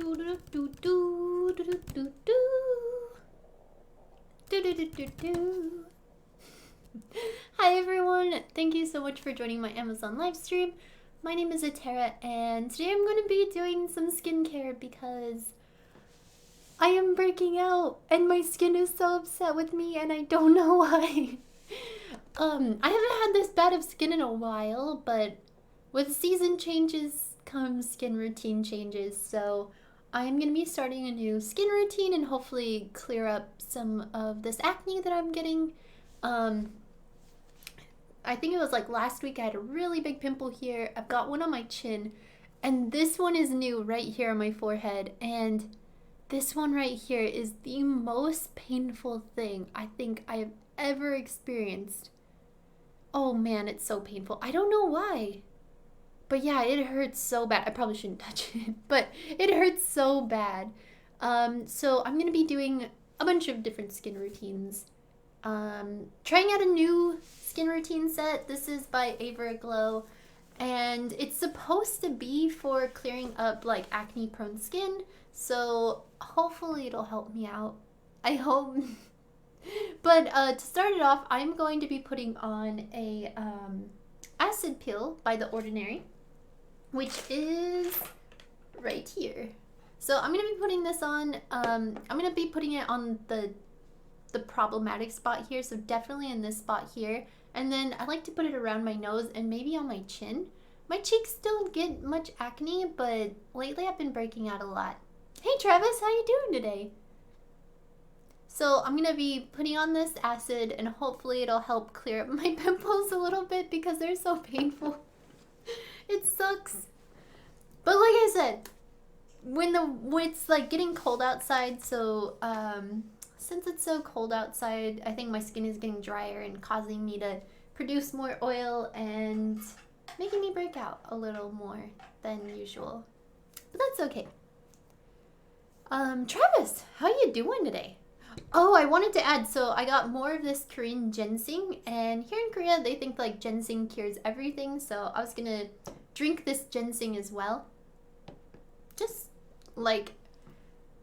Hi everyone, thank you so much for joining my Amazon live stream. My name is Atera and today I'm going to be doing some skincare because I am breaking out and my skin is so upset with me and I don't know why. I haven't had this bad of skin in a while, but with season changes comes skin routine changes, so I'm going to be starting a new skin routine and hopefully clear up some of this acne that I'm getting. I think it was like last week I had a really big pimple here. I've got one on my chin, and this one is new right here on my forehead, and this one right here is the most painful thing I think I have ever experienced. Oh man, it's so painful. I don't know why. But yeah, it hurts so bad. I probably shouldn't touch it, but it hurts so bad. So I'm going to be doing a bunch of different skin routines. Trying out a new skin routine set. This is by Glow, and it's supposed to be for clearing up like acne prone skin. So hopefully it'll help me out. I hope. But to start it off, I'm going to be putting on a acid peel by The Ordinary, which is right here. So I'm going to be putting this on, I'm going to be putting it on the problematic spot here, so definitely in this spot here. And then I like to put it around my nose and maybe on my chin. My cheeks don't get much acne, but lately I've been breaking out a lot. Hey Travis, how you doing today? So I'm going to be putting on this acid and hopefully it'll help clear up my pimples a little bit because they're so painful. It sucks. But like I said, when it's like getting cold outside, so since it's so cold outside, I think my skin is getting drier and causing me to produce more oil and making me break out a little more than usual. But that's okay. Travis, how you doing today? Oh, I wanted to add, so I got more of this Korean ginseng, and here in Korea they think like ginseng cures everything, so I was gonna drink this ginseng as well. Just like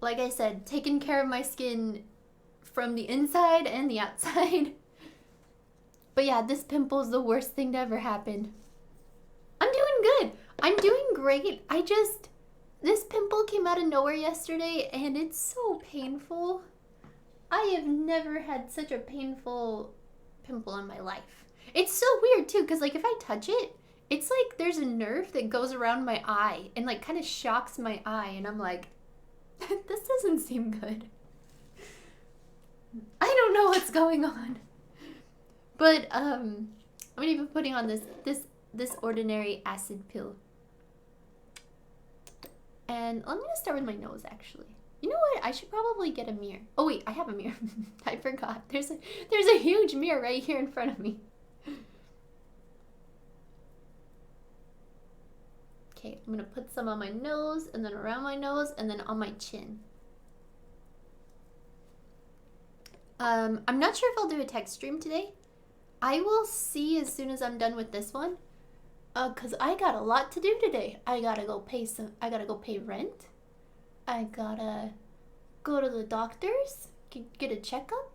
I said, taking care of my skin from the inside and the outside. But yeah, this pimple is the worst thing to ever happen. I'm doing good. I'm doing great. This pimple came out of nowhere yesterday and it's so painful. I have never had such a painful pimple in my life. It's so weird too, because like if I touch it, it's like there's a nerve that goes around my eye and like kind of shocks my eye, and I'm like, this doesn't seem good. I don't know what's going on. But I'm gonna be putting on this Ordinary acid pill. And I'm gonna start with my nose actually. You know what? I should probably get a mirror. Oh wait, I have a mirror. I forgot. There's a huge mirror right here in front of me. Okay, I'm gonna put some on my nose and then around my nose and then on my chin. I'm not sure if I'll do a text stream today. I will see as soon as I'm done with this one. Cause I got a lot to do today. I gotta go pay rent. I gotta go to the doctors, get a checkup.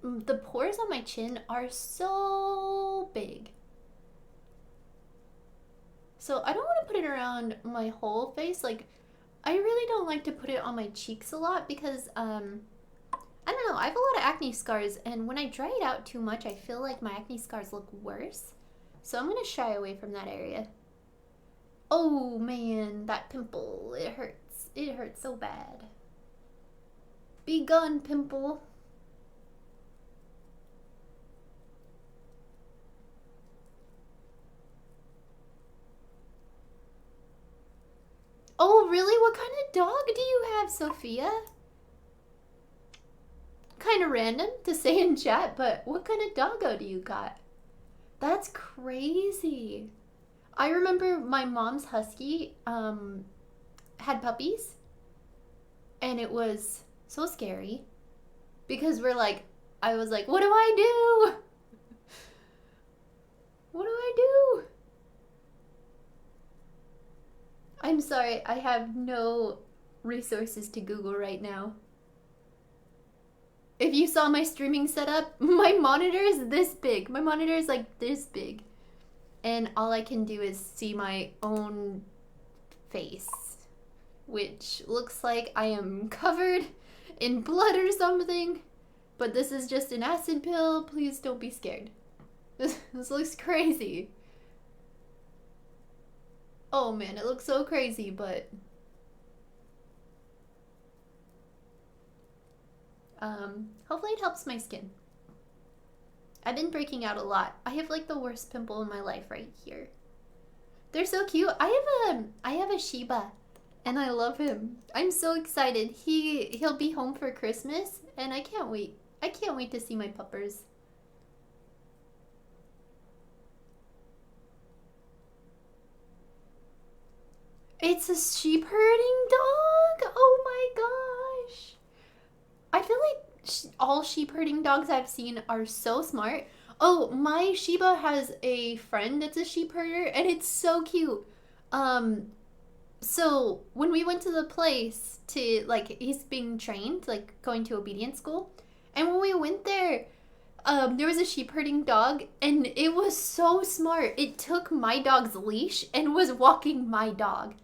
The pores on my chin are so big. So I don't want to put it around my whole face. Like, I really don't like to put it on my cheeks a lot because, I don't know, I have a lot of acne scars, and when I dry it out too much, I feel like my acne scars look worse. So I'm going to shy away from that area. Oh man, that pimple, it hurts. It hurts so bad. Be gone, pimple. Oh really? What kind of dog do you have, Sophia? Kind of random to say in chat, but what kind of doggo do you got? That's crazy. I remember my mom's husky had puppies, and it was so scary because I was like, what do I do? What do I do? I'm sorry, I have no resources to Google right now. If you saw my streaming setup, my monitor is this big. My monitor is like this big. And all I can do is see my own face, which looks like I am covered in blood or something. But this is just an acid pill. Please don't be scared. This looks crazy. Oh man, it looks so crazy, but hopefully it helps my skin. I've been breaking out a lot. I have like the worst pimple in my life right here. They're so cute. I have a Shiba and I love him. I'm so excited. He'll be home for Christmas and I can't wait. I can't wait to see my puppers. It's a sheep herding dog? Oh my gosh. I feel like all sheep herding dogs I've seen are so smart. Oh, my Shiba has a friend that's a sheep herder and it's so cute. So when we went to the place to, like, he's being trained, like going to obedience school. And when we went there, there was a sheep herding dog and it was so smart. It took my dog's leash and was walking my dog.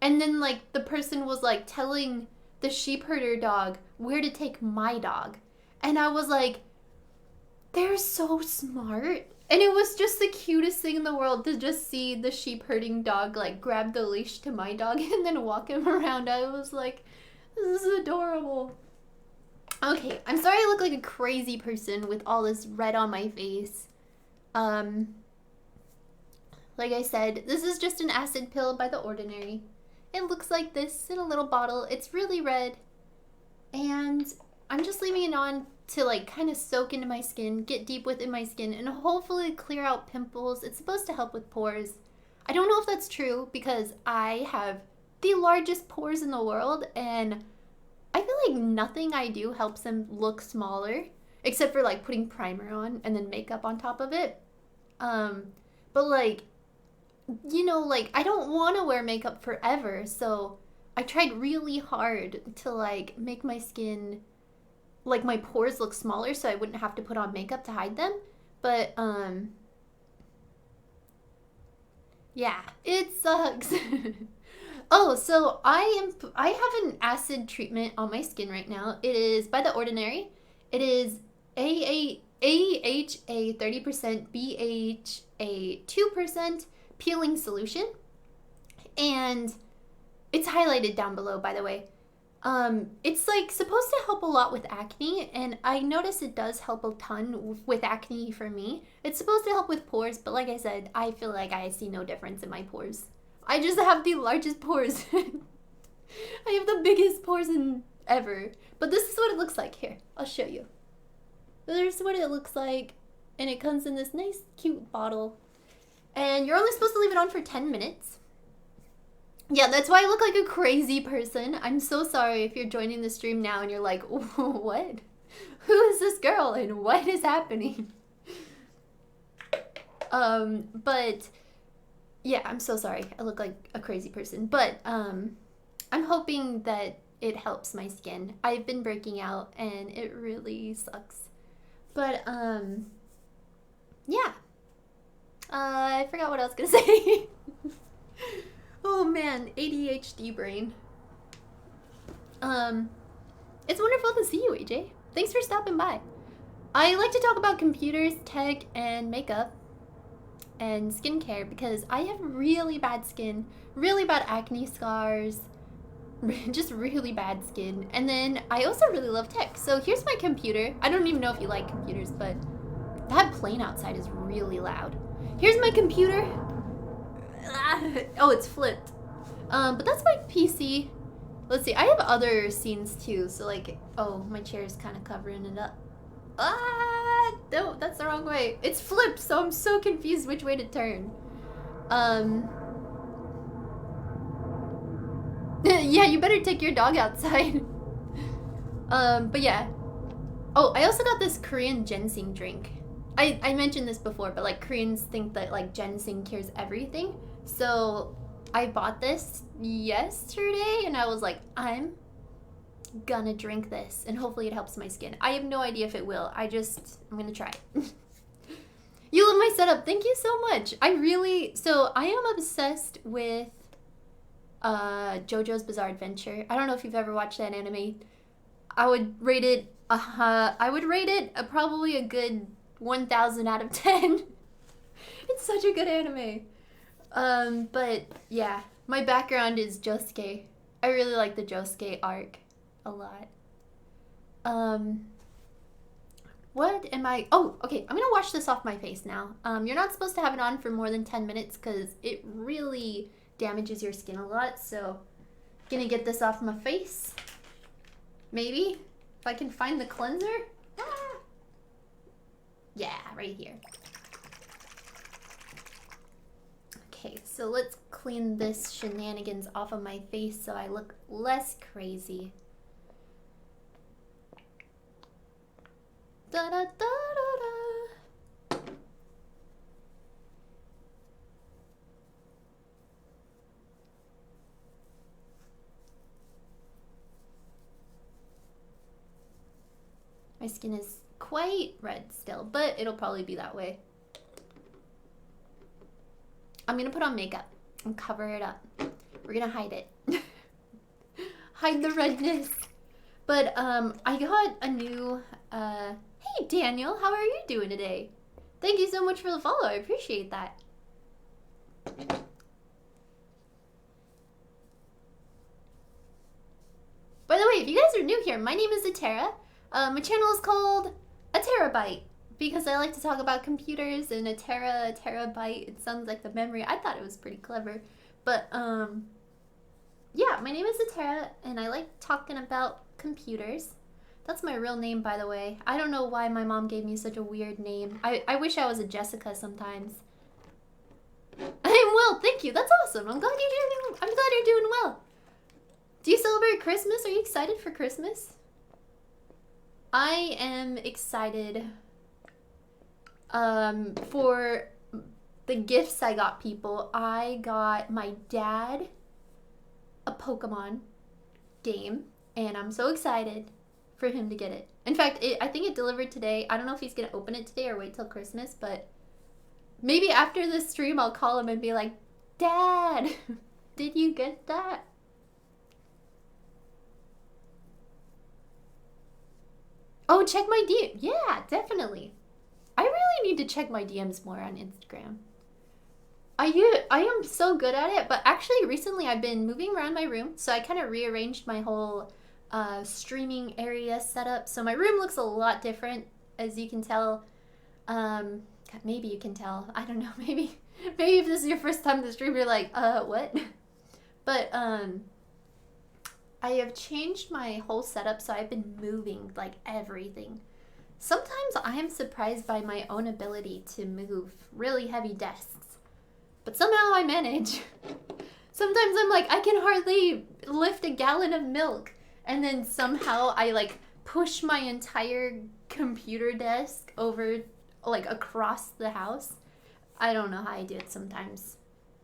And then like the person was like telling the sheep herder dog where to take my dog. And I was like, they're so smart. And it was just the cutest thing in the world to just see the sheep herding dog like grab the leash to my dog and then walk him around. I was like, this is adorable. Okay, I'm sorry I look like a crazy person with all this red on my face. Like I said, this is just an acid pill by The Ordinary. It looks like this in a little bottle. It's really red. And I'm just leaving it on to like kind of soak into my skin, get deep within my skin, and hopefully clear out pimples. It's supposed to help with pores. I don't know if that's true because I have the largest pores in the world and I feel like nothing I do helps them look smaller except for like putting primer on and then makeup on top of it. But like, you know, like I don't want to wear makeup forever, so I tried really hard to like make my skin, like my pores look smaller so I wouldn't have to put on makeup to hide them. But yeah, it sucks. Oh, so I have an acid treatment on my skin right now. It is by The Ordinary. It is AHA 30%, BHA 2% peeling solution. And it's highlighted down below, by the way. It's like supposed to help a lot with acne, and I notice it does help a ton with acne for me. It's supposed to help with pores, but like I said, I feel like I see no difference in my pores. I just have the largest pores. I have the biggest pores ever. But this is what it looks like. Here, I'll show you. There's what it looks like, and it comes in this nice, cute bottle. And you're only supposed to leave it on for 10 minutes. Yeah, that's why I look like a crazy person. I'm so sorry if you're joining the stream now and you're like, what? Who is this girl and what is happening? But yeah, I'm so sorry. I look like a crazy person. But I'm hoping that it helps my skin. I've been breaking out and it really sucks. But yeah. I forgot what I was gonna say. Oh man, ADHD brain. It's wonderful to see you, AJ. Thanks for stopping by. I like to talk about computers, tech, and makeup, and skincare because I have really bad skin, really bad acne scars, just really bad skin. And then I also really love tech. So here's my computer. I don't even know if you like computers, but that plane outside is really loud. Here's my computer. Oh, it's flipped. But that's my PC. Let's see, I have other scenes too. So like, oh, my chair is kind of covering it up. Ah, no, that's the wrong way. It's flipped, so I'm so confused which way to turn. Yeah, you better take your dog outside. But yeah. Oh, I also got this Korean ginseng drink. I mentioned this before, but like Koreans think that like ginseng cures everything. So I bought this yesterday and I was like, I'm gonna drink this and hopefully it helps my skin. I have no idea if it will. I'm gonna try it. You love my setup. Thank you so much. I am obsessed with JoJo's Bizarre Adventure. I don't know if you've ever watched that anime. I would rate it probably a good 1,000 out of 10. It's such a good anime. But yeah, my background is Josuke. I really like the Josuke arc a lot. What am I? Oh, okay. I'm gonna wash this off my face now. You're not supposed to have it on for more than 10 minutes because it really damages your skin a lot. So, gonna get this off my face. Maybe if I can find the cleanser. Ah! Yeah, right here. Okay, so let's clean this shenanigans off of my face so I look less crazy. Da da da da da. My skin is quite red still, but it'll probably be that way. I'm gonna put on makeup and cover it up. We're gonna hide it. Hide the redness. But I got a new hey Daniel, how are you doing today? Thank you so much for the follow. I appreciate that. By the way, if you guys are new here, my name is Atera. My channel is called A Terabyte because I like to talk about computers and a terabyte. It sounds like the memory. I thought it was pretty clever. But yeah, my name is Atera and I like talking about computers. That's my real name, by the way. I don't know why my mom gave me such a weird name. I wish I was a Jessica sometimes. I'm well, thank you. That's awesome. I'm glad you're doing well. Do you celebrate Christmas? Are you excited for Christmas? I am excited for the gifts I got people. I got my dad a Pokemon game, and I'm so excited for him to get it. In fact, I think it delivered today. I don't know if he's gonna open it today or wait till Christmas, but maybe after this stream I'll call him and be like, Dad, did you get that? Oh, check my DM. Yeah, definitely. I really need to check my DMs more on Instagram. I am so good at it, but actually recently I've been moving around my room, so I kind of rearranged my whole streaming area setup. So my room looks a lot different, as you can tell. Maybe you can tell. I don't know. Maybe if this is your first time to stream, you're like, what? But I have changed my whole setup, so I've been moving like everything. Sometimes I am surprised by my own ability to move really heavy desks, but somehow I manage. Sometimes I'm like, I can hardly lift a gallon of milk, and then somehow I like push my entire computer desk over like across the house. I don't know how I do it sometimes.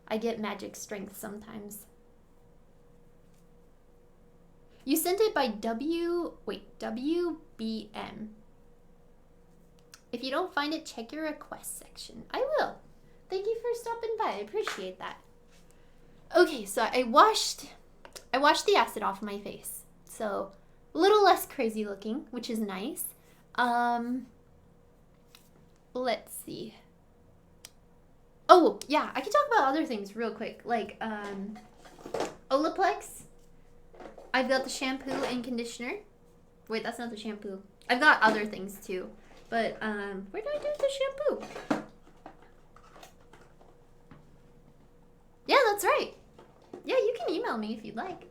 I get magic strength sometimes. You sent it by WBM. If you don't find it, check your request section. I will. Thank you for stopping by. I appreciate that. Okay, so I washed the acid off my face. So a little less crazy looking, which is nice. Let's see. Oh, yeah, I can talk about other things real quick. Like, Olaplex. I've got the shampoo and conditioner. Wait, that's not the shampoo. I've got other things too. But, where did I do the shampoo? Yeah, that's right. Yeah, you can email me if you'd like.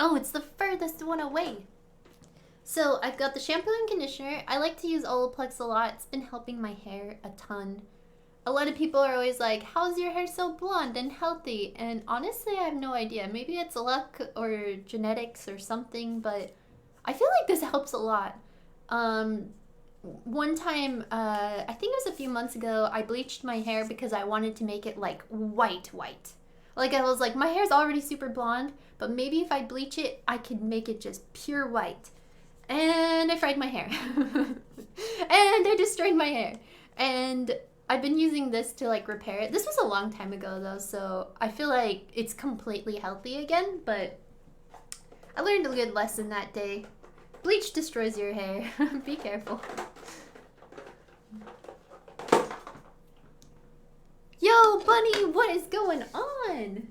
Oh, it's the furthest one away. So I've got the shampoo and conditioner. I like to use Olaplex a lot. It's been helping my hair a ton. a lot of people are always like, how's your hair so blonde and healthy? And honestly, I have no idea. Maybe it's luck or genetics or something, but I feel like this helps a lot. One time, I think it was a few months ago, I bleached my hair because I wanted to make it like white. Like I was like, my hair's already super blonde, but maybe if I bleach it, I could make it just pure white. And I fried my hair. And I destroyed my hair. And I've been using this to like repair it. This was a long time ago though, so I feel like it's completely healthy again, but I learned a good lesson that day. Bleach destroys your hair. Be careful. Yo, Bunny, what is going on?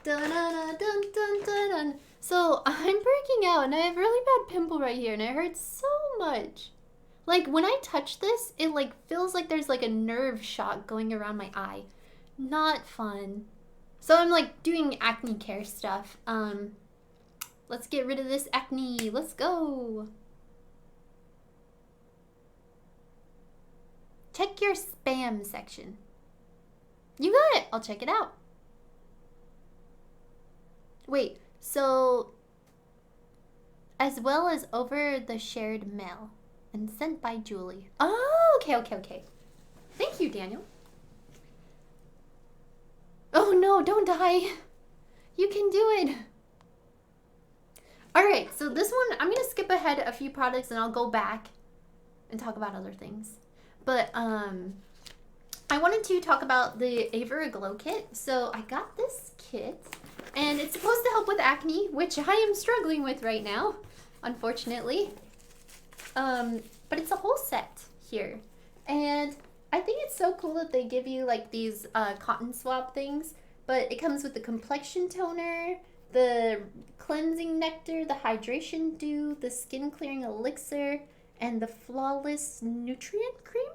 Dun, dun, dun, dun, dun, dun. So I'm breaking out and I have a really bad pimple right here and it hurts so much. Like when I touch this, it like feels like there's like a nerve shock going around my eye. Not fun. So I'm like doing acne care stuff. Let's get rid of this acne. Let's go. Check your spam section. You got it. I'll check it out. Wait, so as well as over the shared mail and sent by Julie. Oh, okay. Thank you, Daniel. Oh no, don't die. You can do it. Alright, so this one, I'm going to skip ahead a few products and I'll go back and talk about other things. But I wanted to talk about the Avera Glow Kit. So I got this kit and it's supposed to help with acne, which I am struggling with right now, unfortunately. But it's a whole set here. And I think it's so cool that they give you like these cotton swab things, but it comes with the complexion toner, the cleansing nectar, the hydration dew, the skin clearing elixir, and the flawless nutrient cream.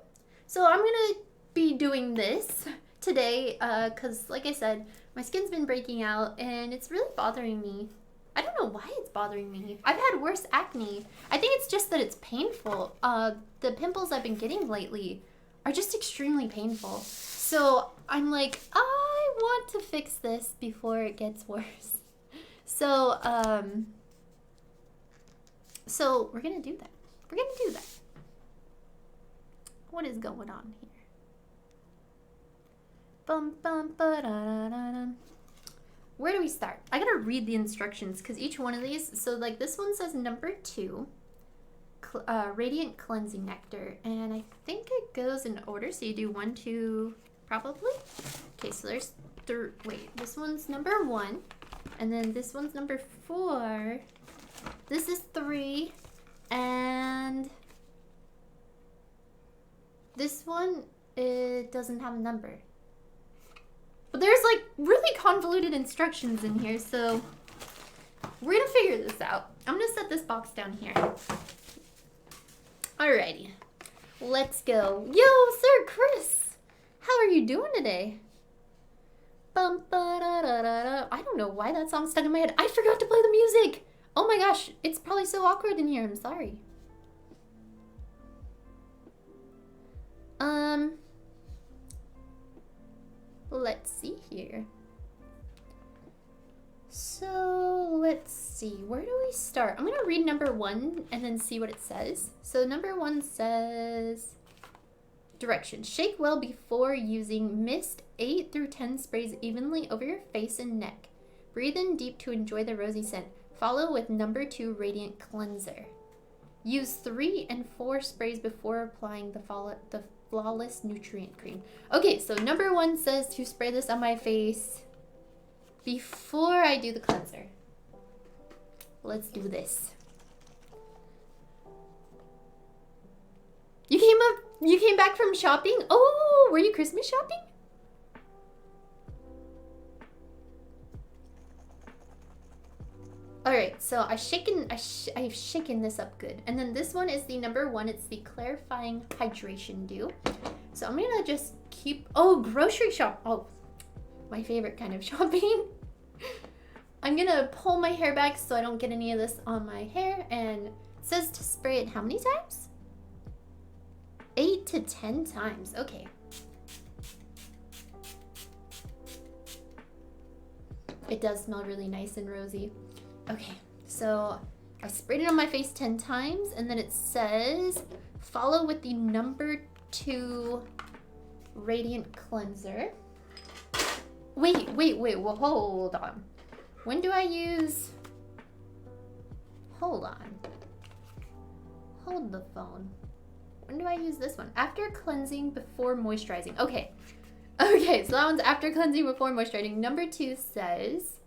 So I'm gonna be doing this today because like I said, my skin's been breaking out and it's really bothering me. I don't know why it's bothering me. I've had worse acne. I think it's just that it's painful. The pimples I've been getting lately are just extremely painful. So I'm like, I want to fix this before it gets worse. So we're gonna do that. What is going on here? Bum bum ba da da da. Where do we start? I gotta read the instructions because each one of these. So like this one says number 2, radiant cleansing nectar, and I think it goes in order. So you do 1, 2, probably. Okay, so there's wait, this one's number 1. And then this one's number 4. This is 3. And this one, it doesn't have a number. But there's like really convoluted instructions in here, so we're gonna figure this out. I'm gonna set this box down here. Alrighty, let's go. Yo, Sir Chris, how are you doing today? Bum, ba, da, da, da, da. I don't know why that song stuck in my head. I forgot to play the music. Oh my gosh, it's probably so awkward in here. I'm sorry. Let's see here. So let's see, where do we start? I'm gonna read number 1 and then see what it says. So number 1 says, directions. Shake well before using. Mist 8 through 10 sprays evenly over your face and neck. Breathe in deep to enjoy the rosy scent. Follow with number 2 radiant cleanser. Use 3 and 4 sprays before applying the flawless nutrient cream. Okay, so number 1 says to spray this on my face before I do the cleanser. Let's do this. You came back from shopping? Oh, were you Christmas shopping? Alright, so I've shaken this up good. And then this one is the number 1. It's the clarifying hydration dew. So I'm gonna just keep, grocery shop. Oh, my favorite kind of shopping. I'm gonna pull my hair back so I don't get any of this on my hair. And it says to spray it how many times? 8 to 10 times. Okay. It does smell really nice and rosy. Okay, so I sprayed it on my face 10 times, and then it says follow with the number 2 radiant cleanser. Wait, well, hold on. When do I use... Hold on. Hold the phone. When do I use this one? After cleansing, before moisturizing. Okay. Okay, so that one's after cleansing, before moisturizing. Number 2 says,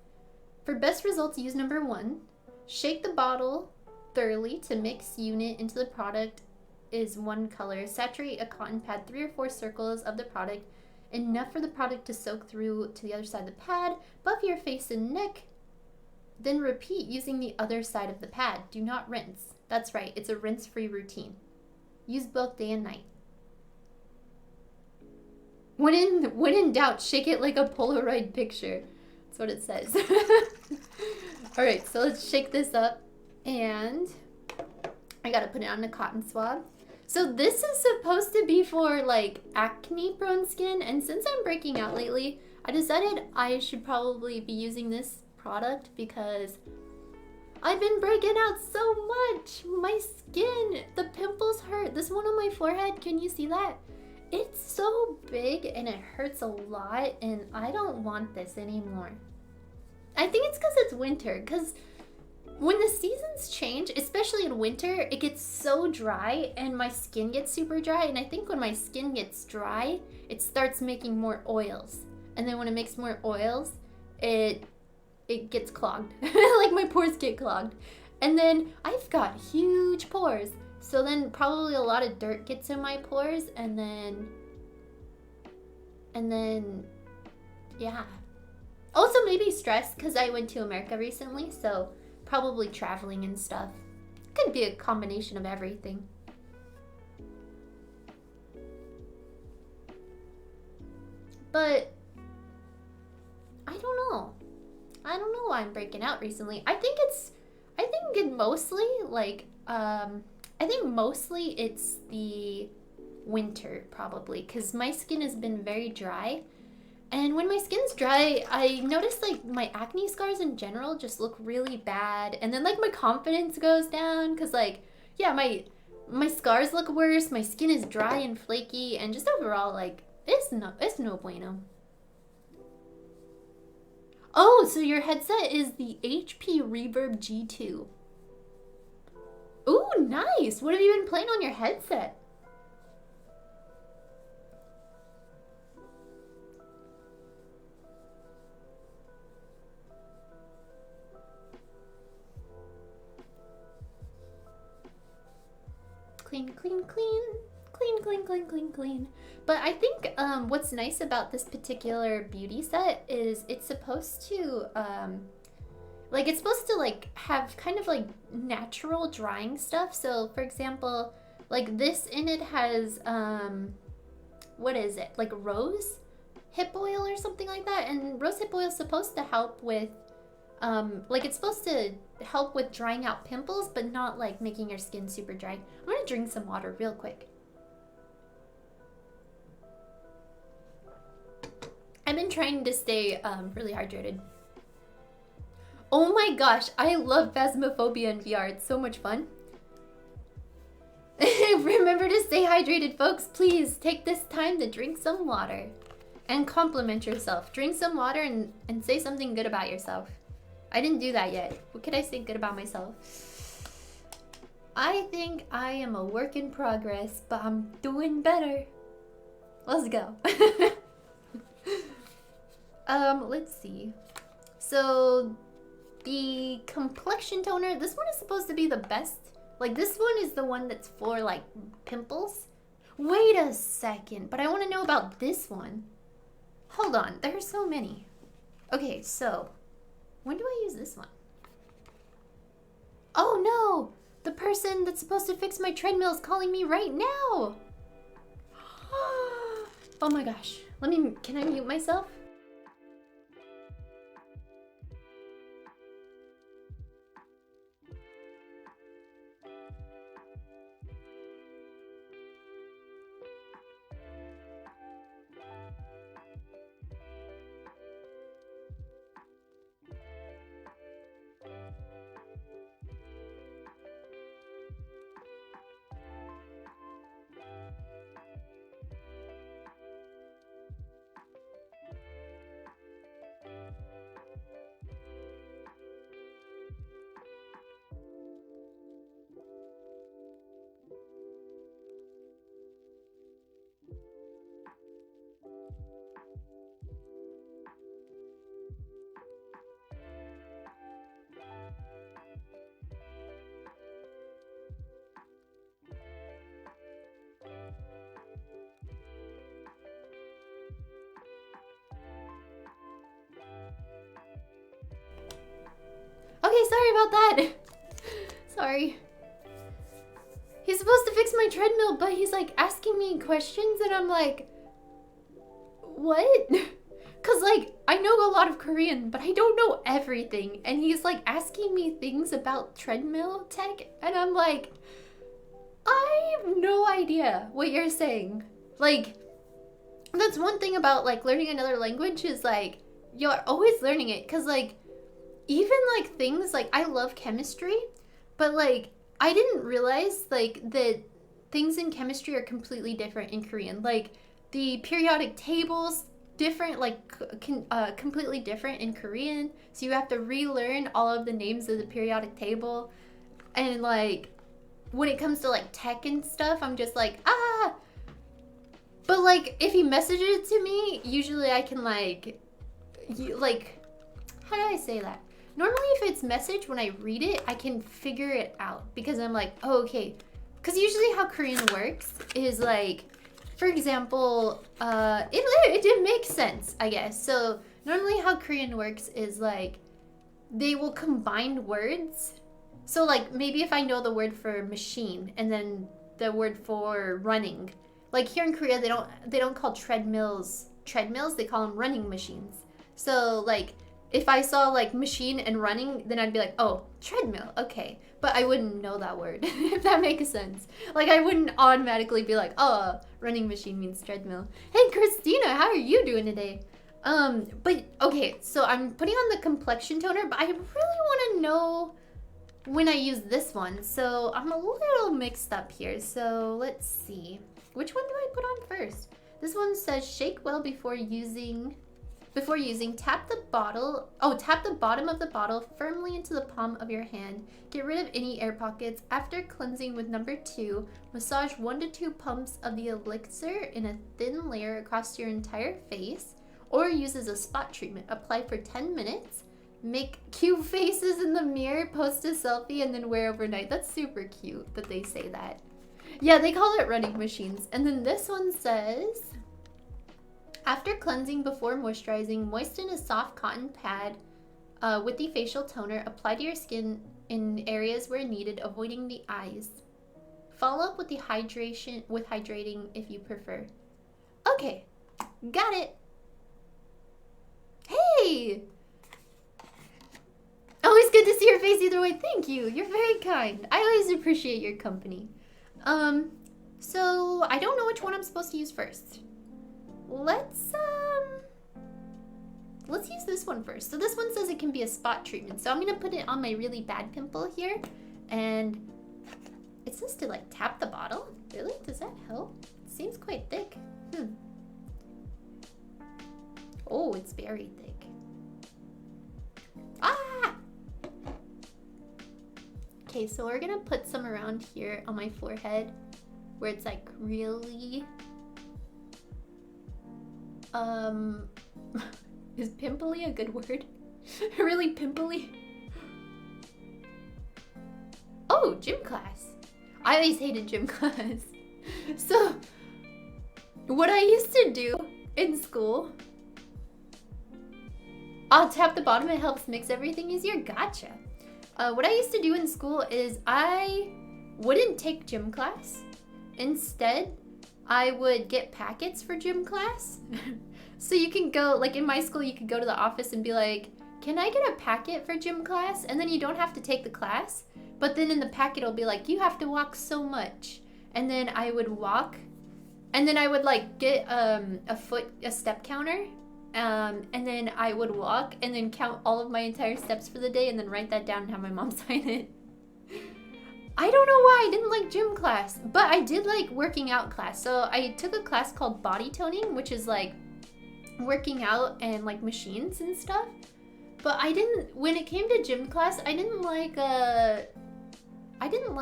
for best results, use number 1. Shake the bottle thoroughly to mix unit into the product is one color. Saturate a cotton pad 3 or 4 circles of the product, enough for the product to soak through to the other side of the pad. Buff your face and neck. Then repeat using the other side of the pad. Do not rinse. That's right, it's a rinse-free routine. Use both day and night. When in doubt, shake it like a Polaroid picture. That's what it says. Alright, so let's shake this up. And I gotta put it on a cotton swab. So this is supposed to be for like acne-prone skin. And since I'm breaking out lately, I decided I should probably be using this product because I've been breaking out so much. My skin, the pimples hurt. This one on my forehead, can you see that? It's so big and it hurts a lot, and I don't want this anymore. I think it's because it's winter, because when the seasons change, especially in winter, it gets so dry and my skin gets super dry, and I think when my skin gets dry, it starts making more oils. And then when it makes more oils, it gets clogged. Like my pores get clogged. And then I've got huge pores. So then probably a lot of dirt gets in my pores, and then yeah. Also maybe stress because I went to America recently, so probably traveling and stuff. Could be a combination of everything. But I don't know. I don't know why I'm breaking out recently. I think it mostly like I think mostly it's the winter probably, because my skin has been very dry. And when my skin's dry, I notice like my acne scars in general just look really bad. And then like my confidence goes down because like, yeah, my scars look worse. My skin is dry and flaky, and just overall like it's no bueno. Oh, so your headset is the HP Reverb G2. Ooh, nice. What have you been playing on your headset? Clean, clean, clean. Clean, clean, clean, clean, clean. But I think what's nice about this particular beauty set is it's supposed to it's supposed to like have kind of like natural drying stuff. So for example, like this in it has what is it, like rose hip oil or something like that, and rose hip oil is supposed to help with it's supposed to help with drying out pimples, but not like making your skin super dry. I'm gonna drink some water real quick. I've been trying to stay really hydrated. Oh my gosh, I love Phasmophobia in VR. It's so much fun. Remember to stay hydrated, folks. Please take this time to drink some water and compliment yourself. Drink some water and say something good about yourself. I didn't do that yet. What could I say good about myself? I think I am a work in progress, but I'm doing better. Let's go. Let's see. So the complexion toner, this one is supposed to be the best. Like this one is the one that's for like pimples. Wait a second, but I want to know about this one. Hold on, there are so many. Okay, so when do I use this one? Oh no, the person that's supposed to fix my treadmill is calling me right now. Oh my gosh, can I mute myself? about that. Sorry. He's supposed to fix my treadmill, but he's like asking me questions and I'm like, what? Cause like, I know a lot of Korean, but I don't know everything. And he's like asking me things about treadmill tech. And I'm like, I have no idea what you're saying. Like, that's one thing about like learning another language is like, you're always learning it. Cause like, even like things like, I love chemistry, but like, I didn't realize like that things in chemistry are completely different in Korean. Like the periodic tables, different, like completely different in Korean. So you have to relearn all of the names of the periodic table. And like, when it comes to like tech and stuff, I'm just like, ah. But like, if he messages it to me, usually I can like, how do I say that? Normally if it's message, when I read it, I can figure it out because I'm like, oh, okay. Because usually how Korean works is like, for example, it makes sense, I guess. So normally how Korean works is like, they will combine words. So like maybe if I know the word for machine and then the word for running, like here in Korea, they don't call treadmills, they call them running machines. So like, if I saw like machine and running, then I'd be like, oh, treadmill, okay. But I wouldn't know that word, if that makes sense. Like I wouldn't automatically be like, oh, running machine means treadmill. Hey, Christina, how are you doing today? But okay, so I'm putting on the complexion toner, but I really want to know when I use this one. So I'm a little mixed up here. So let's see. Which one do I put on first? This one says shake well before using, tap the bottom of the bottle firmly into the palm of your hand. Get rid of any air pockets. After cleansing with number 2, massage 1 to 2 pumps of the elixir in a thin layer across your entire face, or use as a spot treatment. Apply for 10 minutes. Make cute faces in the mirror, post a selfie, and then wear overnight. That's super cute that they say that. Yeah, they call it running machines. And then this one says, after cleansing before moisturizing, moisten a soft cotton pad with the facial toner. Apply to your skin in areas where needed, avoiding the eyes. Follow up with the hydrating if you prefer. Okay, got it. Hey! Always good to see your face either way. Thank you. You're very kind. I always appreciate your company. So I don't know which one I'm supposed to use first. Let's use this one first. So this one says it can be a spot treatment. So I'm gonna put it on my really bad pimple here. And it says to like tap the bottle. Really? Does that help? It seems quite thick. Oh, it's very thick. Ah! Okay, so we're gonna put some around here on my forehead where it's like really is pimply a good word? Really pimply? Oh, gym class. I always hated gym class. So, what I used to do in school, I'll tap the bottom, it helps mix everything easier. Gotcha. What I used to do in school is I wouldn't take gym class. Instead, I would get packets for gym class. So you can go, like in my school, you could go to the office and be like, can I get a packet for gym class? And then you don't have to take the class. But then in the packet, it'll be like, you have to walk so much. And then I would walk. And then I would like get a step counter. And then I would walk and then count all of my entire steps for the day and then write that down and have my mom sign it. I don't know why I didn't like gym class, but I did like working out class. So I took a class called body toning, which is like working out and like machines and stuff. But I didn't, when it came to gym class, I didn't like, I don't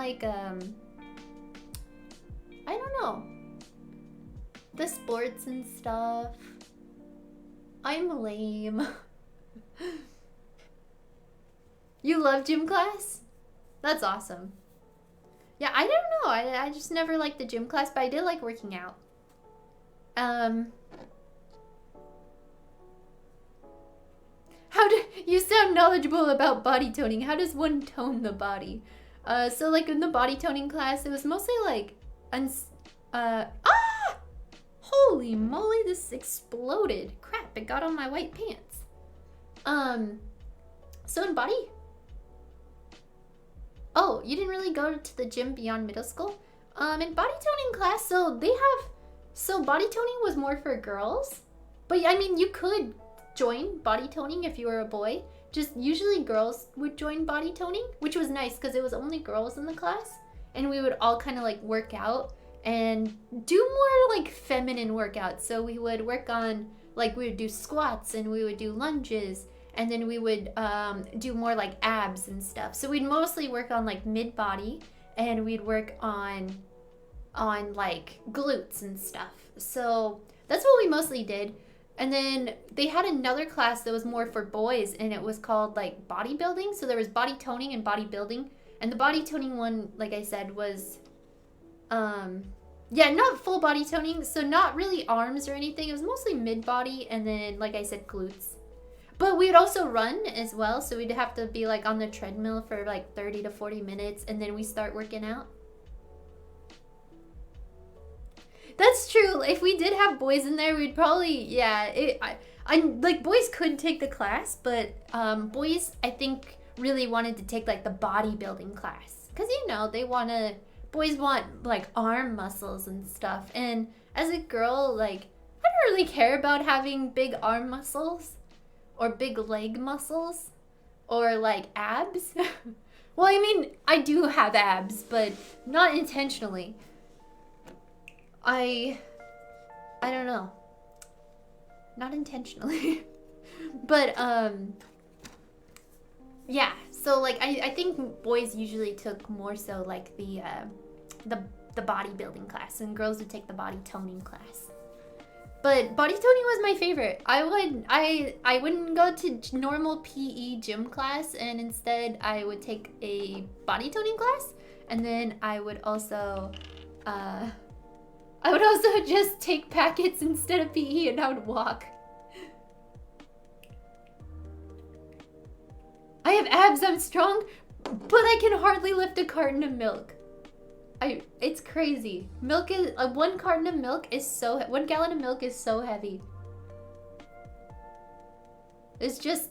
know, the sports and stuff. I'm lame. You love gym class? That's awesome. Yeah, I don't know. I just never liked the gym class, but I did like working out. How do you sound not knowledgeable about body toning. How does one tone the body? So like in the body toning class, it was mostly like, holy moly, this exploded. Crap, it got on my white pants. So in body, oh, you didn't really go to the gym beyond middle school? In body toning class, so body toning was more for girls. But I mean, you could join body toning if you were a boy. Just usually girls would join body toning, which was nice because it was only girls in the class. And we would all kind of like work out and do more like feminine workouts. So we would work on, like we would do squats and we would do lunges. And then we would do more like abs and stuff. So we'd mostly work on like mid-body and we'd work on like glutes and stuff. So that's what we mostly did. And then they had another class that was more for boys and it was called like bodybuilding. So there was body toning and bodybuilding. And the body toning one, like I said, was, yeah, not full body toning. So not really arms or anything. It was mostly mid-body and then, like I said, glutes. But we'd also run as well. So we'd have to be like on the treadmill for like 30 to 40 minutes and then we start working out. That's true. If we did have boys in there, we'd probably, yeah. I like boys could take the class, but boys I think really wanted to take like the bodybuilding class because you know boys want like arm muscles and stuff. And as a girl, like I don't really care about having big arm muscles or big leg muscles or like abs. Well, I mean, I do have abs, but not intentionally. I don't know. Not intentionally. But, yeah. So, like, I think boys usually took more so, like, the bodybuilding class. And girls would take the body toning class. But body toning was my favorite. I wouldn't go to normal PE gym class. And instead, I would take a body toning class. And then I would also just take packets instead of PE and I would walk. I have abs, I'm strong, but I can hardly lift a carton of milk. It's crazy. Milk is, 1 gallon of milk is so heavy. It's just,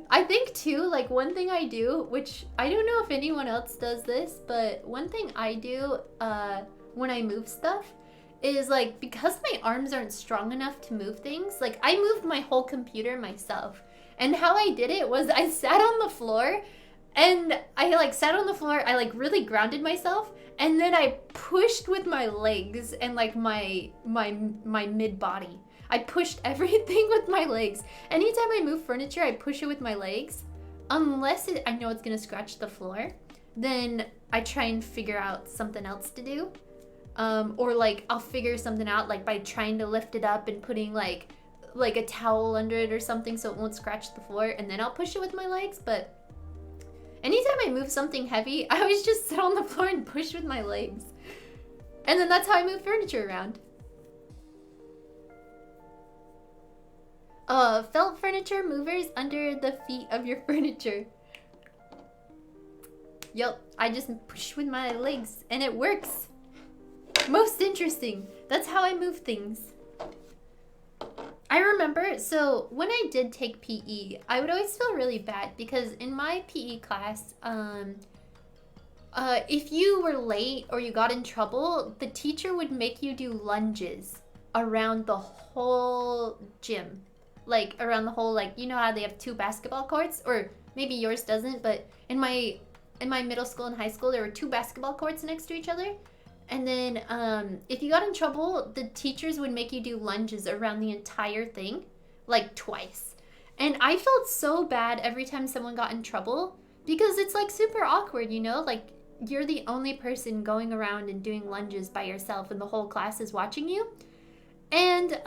I think too, like one thing I do, which I don't know if anyone else does this, but one thing I do when I move stuff is like, because my arms aren't strong enough to move things, like I moved my whole computer myself. And how I did it was I sat on the floor and I like really grounded myself and then I pushed with my legs and like my mid-body. I pushed everything with my legs. Anytime I move furniture, I push it with my legs. Unless I know it's gonna scratch the floor, then I try and figure out something else to do. Or like I'll figure something out like by trying to lift it up and putting like a towel under it or something so it won't scratch the floor, and then I'll push it with my legs. But anytime I move something heavy, I always just sit on the floor and push with my legs. And then that's how I move furniture around. Felt furniture movers under the feet of your furniture. Yup, I just push with my legs and it works. Most interesting. That's how I move things. I remember, so when I did take PE, I would always feel really bad because in my PE class, if you were late or you got in trouble, the teacher would make you do lunges around the whole gym. Like around the whole, like, you know how they have 2 basketball courts, or maybe yours doesn't, but in my middle school and high school, there were 2 basketball courts next to each other. And then if you got in trouble, the teachers would make you do lunges around the entire thing, like twice. And I felt so bad every time someone got in trouble because it's like super awkward, you know? Like you're the only person going around and doing lunges by yourself and the whole class is watching you. And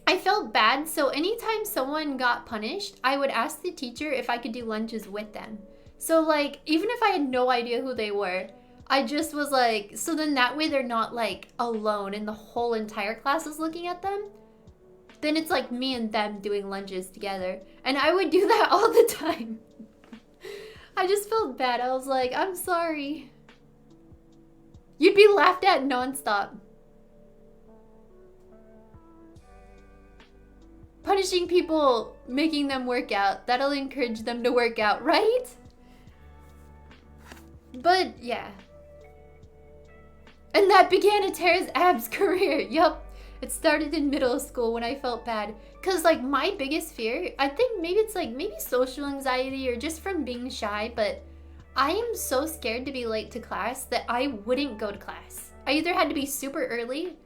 I felt bad, so anytime someone got punished, I would ask the teacher if I could do lunges with them. So like, even if I had no idea who they were, I just was like, so then that way they're not like alone and the whole entire class is looking at them. then it's like me and them doing lunges together. And I would do that all the time. I just felt bad. I was like, I'm sorry. You'd be laughed at nonstop. Punishing people, making them work out. That'll encourage them to work out, right? But yeah. And that began a Tara's abs career. Yup. It started in middle school when I felt bad. Cause like my biggest fear, I think maybe it's like maybe social anxiety or just from being shy, but I am so scared to be late to class that I wouldn't go to class. I either had to be super early,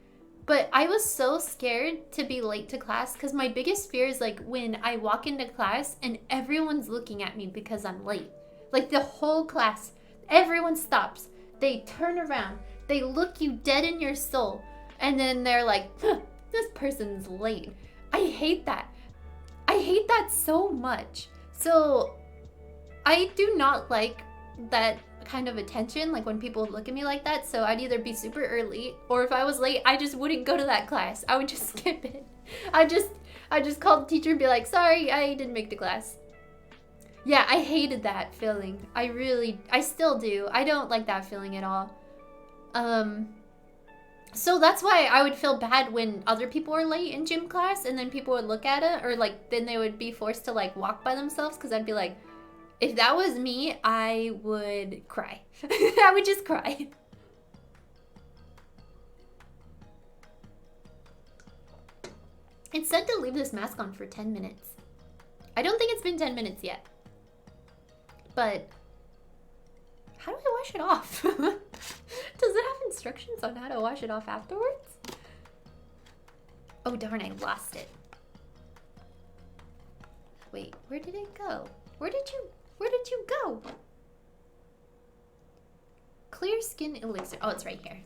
but I was so scared to be late to class because my biggest fear is like when I walk into class and everyone's looking at me because I'm late. Like the whole class, everyone stops. They turn around. They look you dead in your soul. And then they're like, huh, this person's late. I hate that. I hate that so much. So I do not like that kind of attention, like when people look at me like that. So I'd either be super early, or if I was late, I just wouldn't go to that class. I would just skip it. I just call the teacher and be like, sorry, I didn't make the class. Yeah, I hated that feeling. I still do. I don't like that feeling at all. So that's why I would feel bad when other people were late in gym class and then people would look at it, or like then they would be forced to like walk by themselves, because I'd be like, if that was me, I would cry. I would just cry. It said to leave this mask on for 10 minutes. I don't think it's been 10 minutes yet. But how do I wash it off? Does it have instructions on how to wash it off afterwards? Oh darn, I lost it. Wait, where did it go? Where did you go? Clear skin elixir. Oh, it's right here.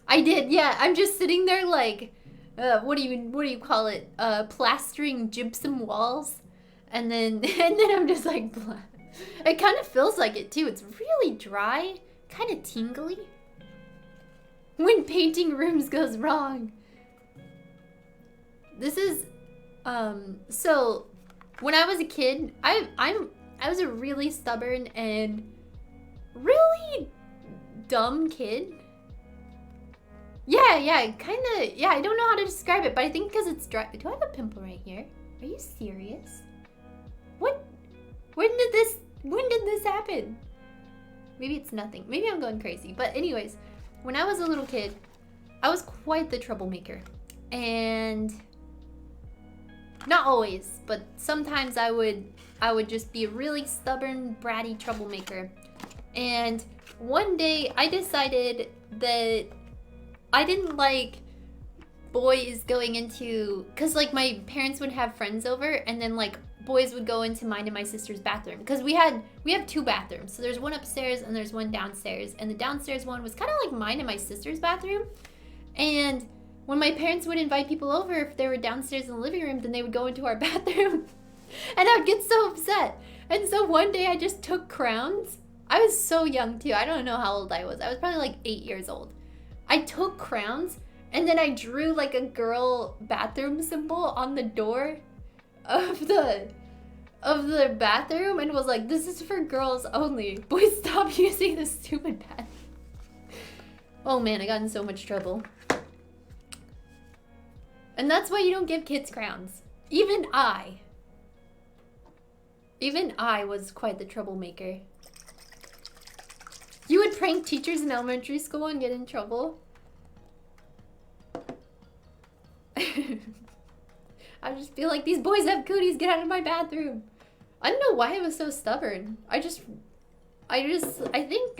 I did, yeah. I'm just sitting there like, what do you call it? Plastering gypsum walls. And then I'm just like, blah. It kind of feels like it too. It's really dry, kind of tingly. When painting rooms goes wrong. This is, so when I was a kid, I was a really stubborn and really dumb kid. Yeah, kind of, yeah, I don't know how to describe it, but I think because it's dry. Do I have a pimple right here? Are you serious? What? When did this happen? Maybe it's nothing. Maybe I'm going crazy. But anyways, when I was a little kid, I was quite the troublemaker. And not always, but sometimes I would just be a really stubborn, bratty troublemaker. And one day I decided that I didn't like boys going into, cause like my parents would have friends over and then like boys would go into mine and my sister's bathroom, because we have two bathrooms. So there's one upstairs and there's one downstairs, and the downstairs one was kind of like mine and my sister's bathroom. And when my parents would invite people over, if they were downstairs in the living room, then they would go into our bathroom. And I would get so upset. And so one day I just took crowns. I was so young too. I don't know how old I was. I was probably like 8 years old. I took crowns and then I drew like a girl bathroom symbol on the door of the bathroom and was like, this is for girls only. Boys, stop using this stupid bathroom. Oh man, I got in so much trouble. And that's why you don't give kids crowns. Even I was quite the troublemaker. You would prank teachers in elementary school and get in trouble? I just feel like these boys have cooties, get out of my bathroom. I don't know why I was so stubborn. I think,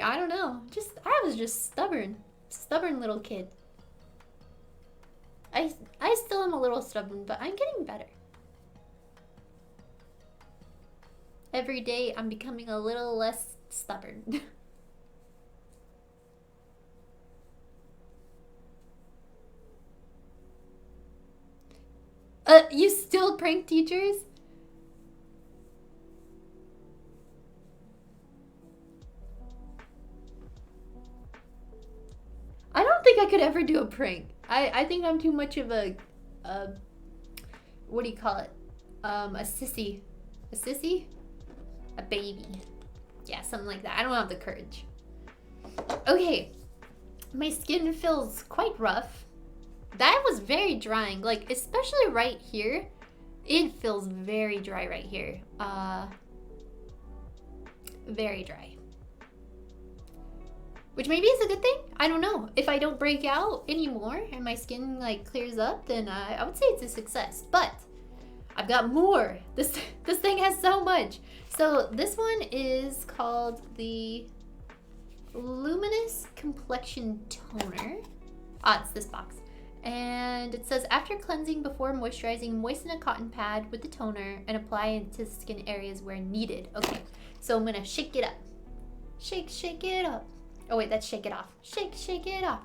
I don't know. I was just stubborn. Stubborn little kid. I still am a little stubborn, but I'm getting better. Every day I'm becoming a little less stubborn. You still prank teachers? I don't think I could ever do a prank. I think I'm too much of a what do you call it? A sissy. A sissy? A baby. Yeah, something like that. I don't have the courage. Okay. My skin feels quite rough. That was very drying. Like, especially right here. It feels very dry right here. Very dry. Which maybe is a good thing. I don't know. If I don't break out anymore and my skin like clears up, then I would say it's a success. But I've got more. This thing has so much. So this one is called the Luminous Complexion Toner. It's this box. And it says, after cleansing before moisturizing, moisten a cotton pad with the toner and apply it to skin areas where needed. Okay, so I'm gonna shake it up. Shake it up. Oh wait, that's shake it off. Shake it off.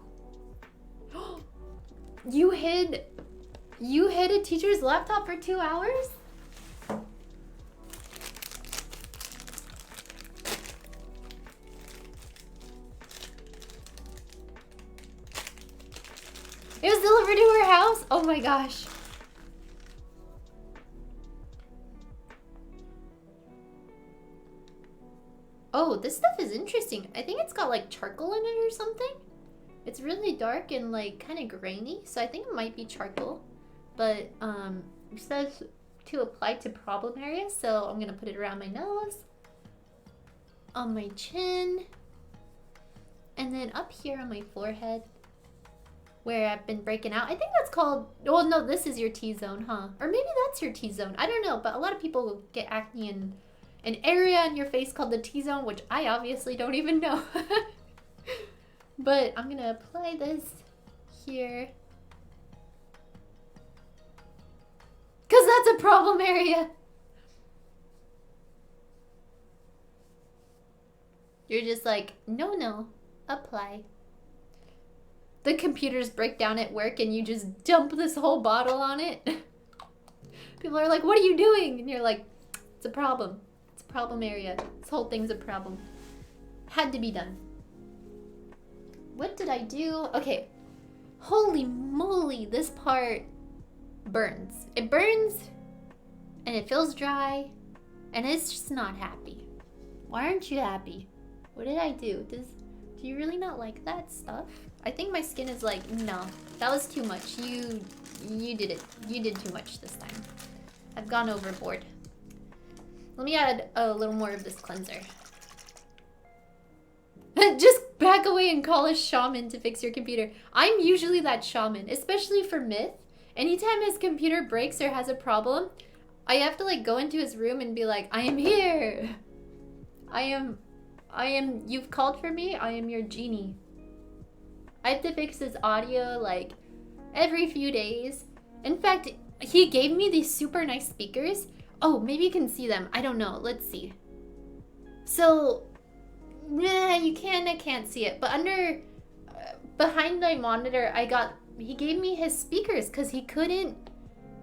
You hid a teacher's laptop for 2 hours? It was delivered to her house? Oh my gosh. Oh, this stuff is interesting. I think it's got like charcoal in it or something. It's really dark and like kind of grainy, so I think it might be charcoal. But it says to apply to problem areas, so I'm gonna put it around my nose, on my chin, and then up here on my forehead where I've been breaking out. I think that's called, well no, this is your T-zone, huh? Or maybe that's your T-zone. I don't know, but a lot of people get acne in an area on your face called the T-zone, which I obviously don't even know. But I'm gonna apply this here. Cause that's a problem area. You're just like, no, apply. The computers break down at work and you just dump this whole bottle on it. People are like, what are you doing? And you're like, it's a problem. It's a problem area. This whole thing's a problem. Had to be done. What did I do? Okay. Holy moly, this part burns. It burns and it feels dry and it's just not happy. Why aren't you happy? What did I do? Do you really not like that stuff? I think my skin is like, no, that was too much. You did it. You did too much this time. I've gone overboard. Let me add a little more of this cleanser. Just back away and call a shaman to fix your computer. I'm usually that shaman, especially for Myth. Anytime his computer breaks or has a problem, I have to like go into his room and be like, I am here. I am, you've called for me. I am your genie. I have to fix his audio like every few days. In fact, he gave me these super nice speakers. Oh, maybe you can see them. I don't know. Let's see. So, nah, I can't see it. But behind my monitor, he gave me his speakers because he couldn't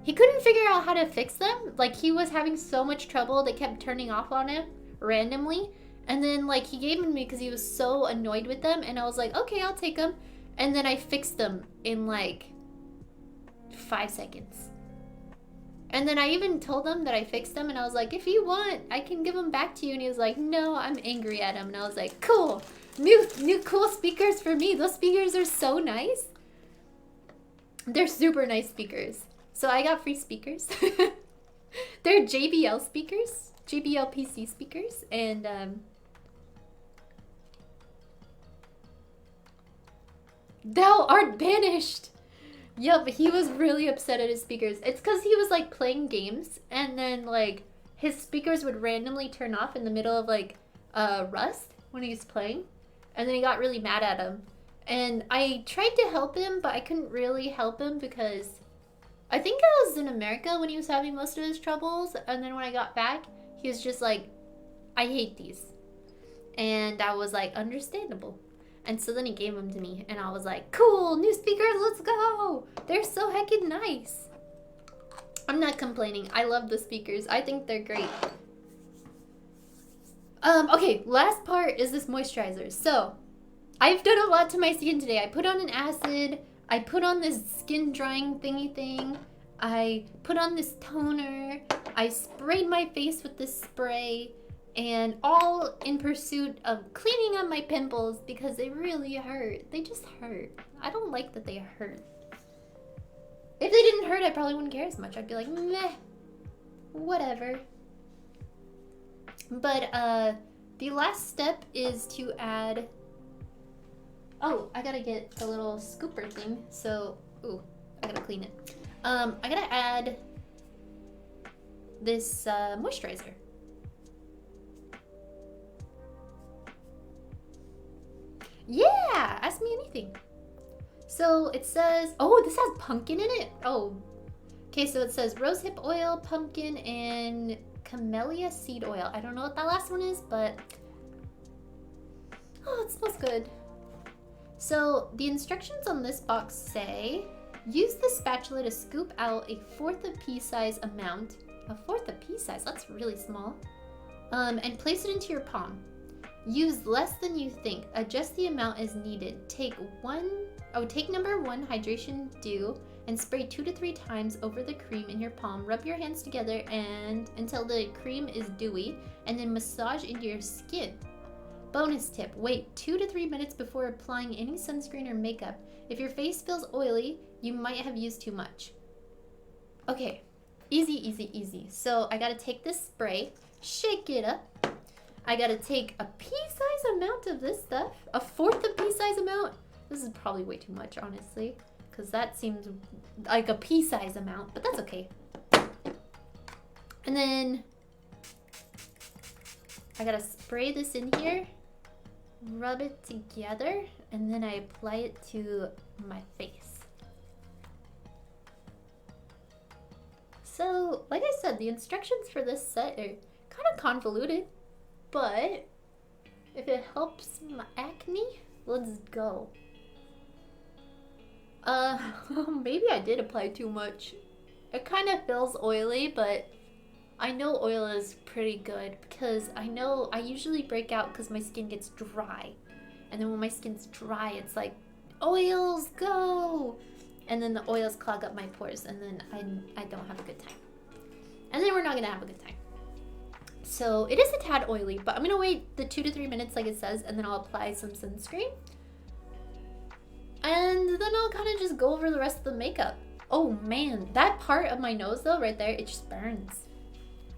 figure out how to fix them. Like, he was having so much trouble. They kept turning off on him randomly. And then, like, he gave them to me because he was so annoyed with them. And I was like, okay, I'll take them. And then I fixed them in, like, 5 seconds. And then I even told him that I fixed them. And I was like, if you want, I can give them back to you. And he was like, no, I'm angry at him. And I was like, cool. New cool speakers for me. Those speakers are so nice. They're super nice speakers. So I got free speakers. They're JBL speakers. JBL PC speakers. And, thou art banished. Yup, he was really upset at his speakers. It's because he was like playing games and then like his speakers would randomly turn off in the middle of like Rust when he was playing. And then he got really mad at him. And I tried to help him, but I couldn't really help him because I think I was in America when he was having most of his troubles. And then when I got back, he was just like, I hate these. And I was like, understandable. And so then he gave them to me, and I was like, cool, new speakers, let's go. They're so heckin' nice. I'm not complaining. I love the speakers. I think they're great. Okay, last part is this moisturizer. So, I've done a lot to my skin today. I put on an acid. I put on this skin drying thingy thing. I put on this toner. I sprayed my face with this spray. And all in pursuit of cleaning up my pimples because they really hurt. They just hurt. I don't like that they hurt. If they didn't hurt, I probably wouldn't care as much. I'd be like, meh, whatever. But the last step is to add... Oh, I gotta get the little scooper thing. So, ooh, I gotta clean it. I gotta add this moisturizer. Yeah, ask me anything. So it says, oh, this has pumpkin in it. Oh, okay. So it says rosehip oil, pumpkin, and camellia seed oil. I don't know what that last one is, but oh, it smells good. So the instructions on this box say, use the spatula to scoop out a 1/4 of pea size amount. A 1/4 of pea size, that's really small. And place it into your palm. Use less than you think. Adjust the amount as needed. Take number 1 hydration dew and spray 2 to 3 times over the cream in your palm. Rub your hands together and until the cream is dewy, and then massage into your skin. Bonus tip, wait 2 to 3 minutes before applying any sunscreen or makeup. If your face feels oily, you might have used too much. Okay, easy, easy, easy. So I gotta take this spray, shake it up. I gotta take a pea-size amount of this stuff. A 1/4 of pea-size amount. This is probably way too much, honestly, because that seems like a pea-size amount, but that's okay. And then I gotta spray this in here, rub it together, and then I apply it to my face. So, like I said, the instructions for this set are kind of convoluted. But if it helps my acne, let's go. Maybe I did apply too much. It kind of feels oily, but I know oil is pretty good because I know I usually break out because my skin gets dry. And then when my skin's dry, it's like, oils, go! And then the oils clog up my pores, and then I don't have a good time. And then we're not gonna have a good time. So it is a tad oily, but I'm gonna wait the 2 to 3 minutes like it says, and then I'll apply some sunscreen. And then I'll kind of just go over the rest of the makeup. Oh man, that part of my nose though, right there, it just burns.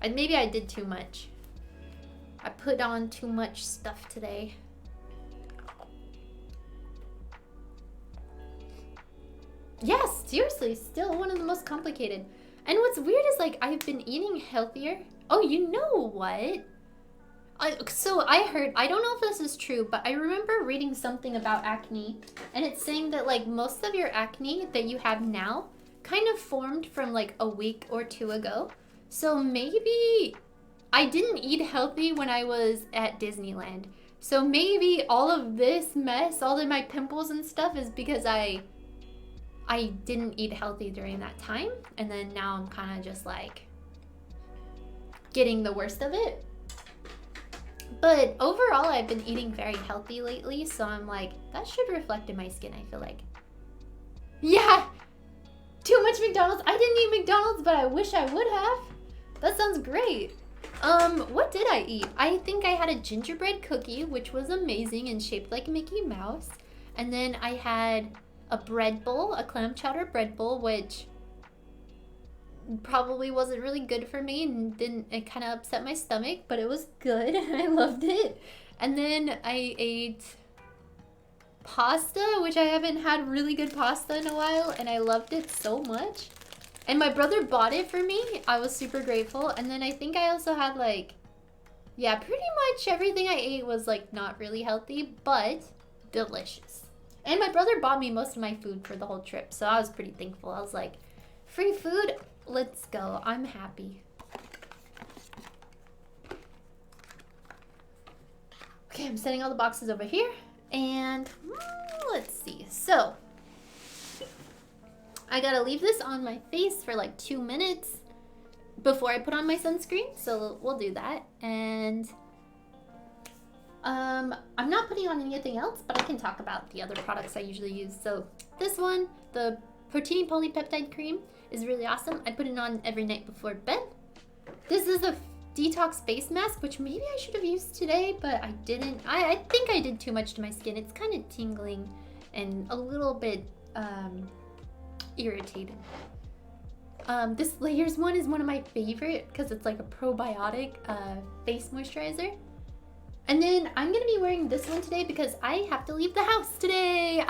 Maybe I did too much. I put on too much stuff today. Yes, seriously, still one of the most complicated. And what's weird is like I've been eating healthier. Oh, you know what? So I heard, I don't know if this is true, but I remember reading something about acne, and it's saying that like most of your acne that you have now kind of formed from like a week or 2 ago. So maybe I didn't eat healthy when I was at Disneyland. So maybe all of this mess, all of my pimples and stuff is because I didn't eat healthy during that time, and then now I'm kind of just like getting the worst of it. But overall, I've been eating very healthy lately, so I'm like, that should reflect in my skin, I feel like. Yeah! Too much McDonald's. I didn't eat McDonald's, but I wish I would have. That sounds great. What did I eat? I think I had a gingerbread cookie, which was amazing and shaped like Mickey Mouse. And then I had a bread bowl, a clam chowder bread bowl, which probably wasn't really good for me and it kind of upset my stomach, but it was good. I loved it. And then I ate pasta, which I haven't had really good pasta in a while, and I loved it so much. And my brother bought it for me. I was super grateful. And then I think I also had like, yeah, pretty much everything I ate was like not really healthy, but delicious. And my brother bought me most of my food for the whole trip, so I was pretty thankful. I was like, free food? Let's go. I'm happy. Okay, I'm setting all the boxes over here. And let's see. So, I gotta leave this on my face for like 2 minutes before I put on my sunscreen. So we'll do that. And I'm not putting on anything else, but I can talk about the other products I usually use. So this one, the Protein Polypeptide Cream, is really awesome. I put it on every night before bed. This is a detox face mask, which maybe I should have used today, but I didn't. I think I did too much to my skin. It's kind of tingling and a little bit irritated. This Layers one is one of my favorite because it's like a probiotic face moisturizer. And then I'm gonna be wearing this one today because I have to leave the house today.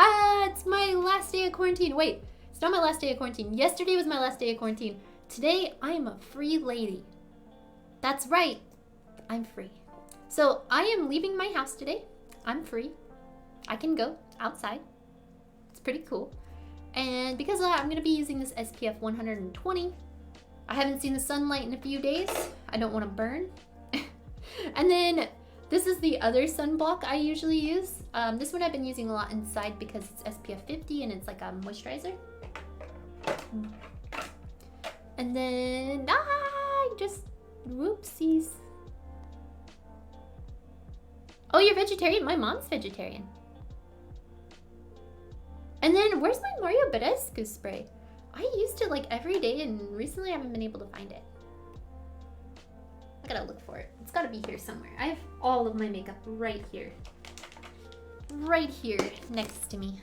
It's my last day of quarantine. Wait, it's not my last day of quarantine. Yesterday was my last day of quarantine. Today, I am a free lady. That's right, I'm free. So I am leaving my house today. I'm free. I can go outside. It's pretty cool. And because of that, I'm gonna be using this SPF 120. I haven't seen the sunlight in a few days. I don't wanna burn. And then this is the other sunblock I usually use. This one I've been using a lot inside because it's SPF 50 and it's like a moisturizer. And then, whoopsies. Oh, you're vegetarian? My mom's vegetarian. And then, where's my Mario Badescu spray? I used it like every day and recently I haven't been able to find it. I gotta look for it. It's gotta be here somewhere. I have all of my makeup right here. Right here next to me.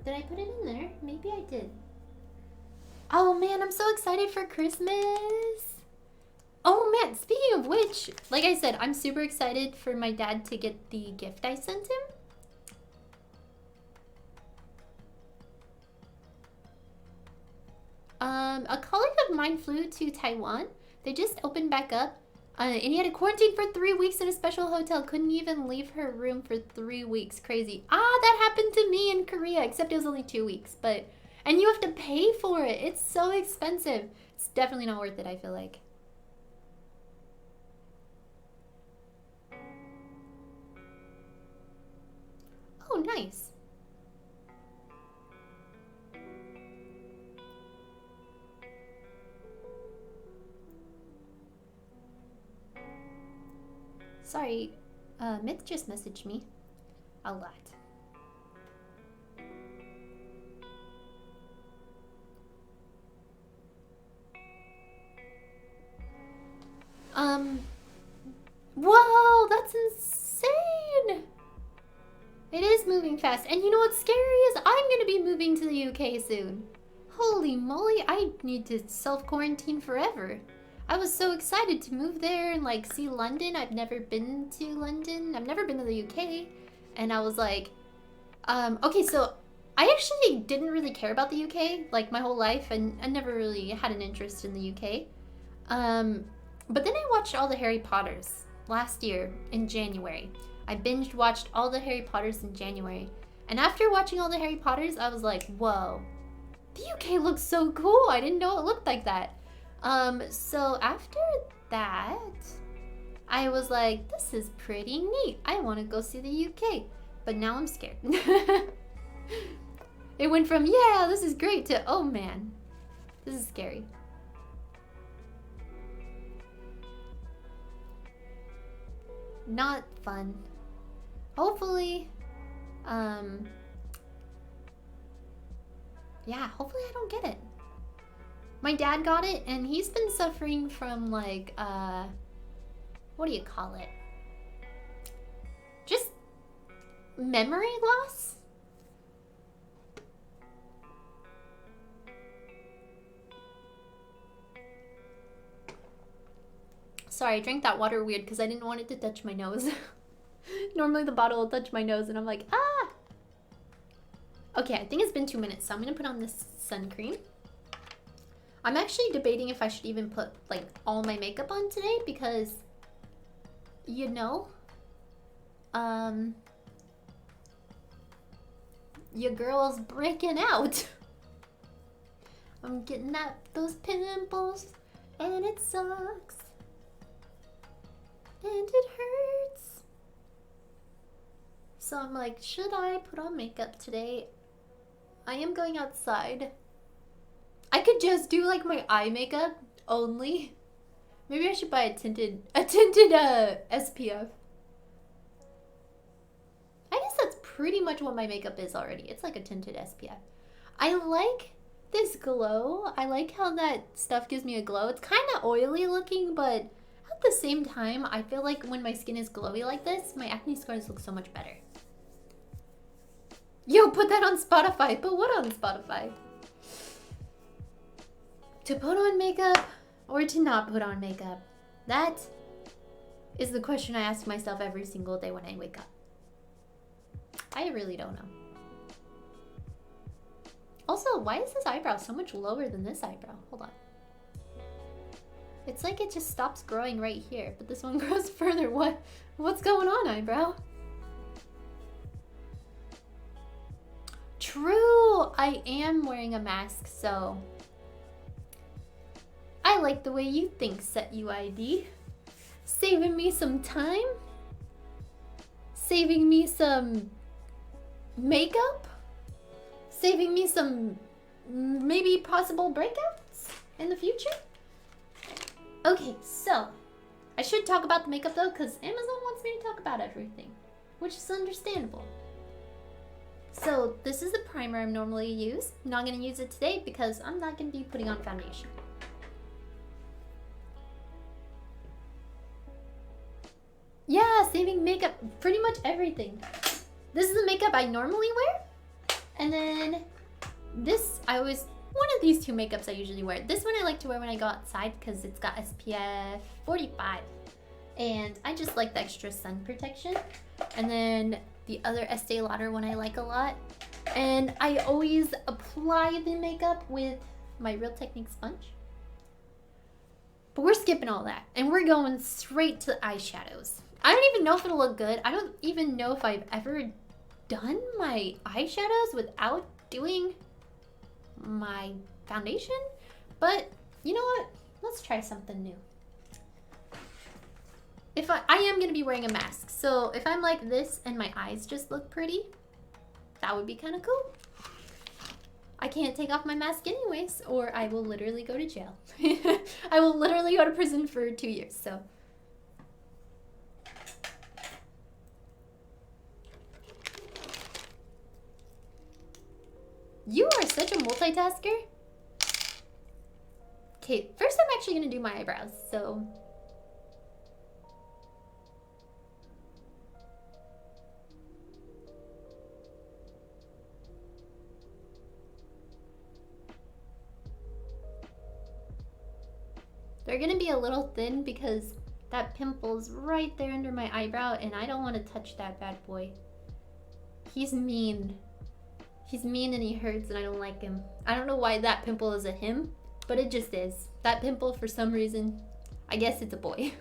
Did I put it in there? Maybe I did. Oh man, I'm so excited for Christmas. Oh man, speaking of which, like I said, I'm super excited for my dad to get the gift I sent him. A colleague of mine flew to Taiwan. They just opened back up. And he had to quarantine for 3 weeks in a special hotel. Couldn't even leave her room for 3 weeks. Crazy. That happened to me in Korea, except it was only 2 weeks. And you have to pay for it. It's so expensive. It's definitely not worth it, I feel like. Oh, nice. Sorry, Myth just messaged me a lot. Whoa, that's insane! It is moving fast, and you know what's scary is I'm gonna be moving to the UK soon. Holy moly, I need to self-quarantine forever. I was so excited to move there and like see London. I've never been to London. I've never been to the UK. And I was like, okay, so I actually didn't really care about the UK like my whole life, and I never really had an interest in the UK. But then I watched all the Harry Potters last year in January. I binge watched all the Harry Potters in January. And after watching all the Harry Potters, I was like, whoa, the UK looks so cool. I didn't know it looked like that. So after that, I was like, this is pretty neat. I want to go see the UK. But now I'm scared. It went from, yeah, this is great to, oh man, this is scary. Not fun. Hopefully, yeah, hopefully I don't get it. My dad got it, and he's been suffering from, like, what do you call it? Just memory loss? Sorry, I drank that water weird because I didn't want it to touch my nose. Normally the bottle will touch my nose, and I'm like, ah! Okay, I think it's been 2 minutes, so I'm gonna put on this sun cream. I'm actually debating if I should even put like all my makeup on today because, you know, your girl's breaking out. I'm getting those pimples and it sucks and it hurts. So I'm like, should I put on makeup today? I am going outside. I could just do like my eye makeup only, Maybe I should buy a tinted SPF. I guess that's pretty much what my makeup is already. It's like a tinted SPF. I like this glow. I like how that stuff gives me a glow. It's kind of oily looking, but at the same time, I feel like when my skin is glowy like this, my acne scars look so much better. Yo, put that on Spotify. Put what on Spotify? To put on makeup or to not put on makeup? That is the question I ask myself every single day when I wake up. I really don't know. Also, why is this eyebrow so much lower than this eyebrow? Hold on. It's like it just stops growing right here, but this one grows further. What's going on, eyebrow? True, I am wearing a mask, so I like the way you think, Set UID. Saving me some time? Saving me some makeup? Saving me some maybe possible breakouts in the future? Okay, so I should talk about the makeup though, because Amazon wants me to talk about everything, which is understandable. So this is the primer I normally use. I'm not going to use it today because I'm not going to be putting on foundation. Yeah, saving makeup, pretty much everything. This is the makeup I normally wear. And then this, one of these two makeups I usually wear. This one I like to wear when I go outside because it's got SPF 45. And I just like the extra sun protection. And then the other Estee Lauder one I like a lot. And I always apply the makeup with my Real Technique sponge. But we're skipping all that. And we're going straight to eyeshadows. I don't even know if it'll look good. I don't even know if I've ever done my eyeshadows without doing my foundation. But you know what? Let's try something new. If I am going to be wearing a mask. So if I'm like this and my eyes just look pretty, that would be kind of cool. I can't take off my mask anyways, or I will literally go to jail. I will literally go to prison for 2 years, so. You are such a multitasker. Okay, first I'm actually gonna do my eyebrows, so. They're gonna be a little thin because that pimple's right there under my eyebrow and I don't want to touch that bad boy. He's mean. He's mean and he hurts and I don't like him. I don't know why that pimple is a him, but it just is. That pimple, for some reason, I guess it's a boy.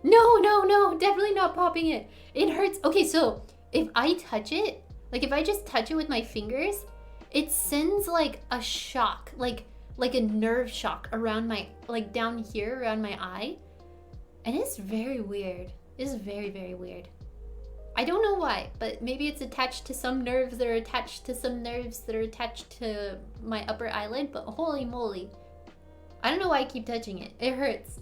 No, definitely not popping it. It hurts. Okay, so if I touch it, like if I just touch it with my fingers, it sends like a shock, like a nerve shock around my, like down here around my eye. And it's very weird. It's very, very weird. I don't know why, but maybe it's attached to some nerves that are attached to some nerves that are attached to my upper eyelid, but holy moly. I don't know why I keep touching it. It hurts.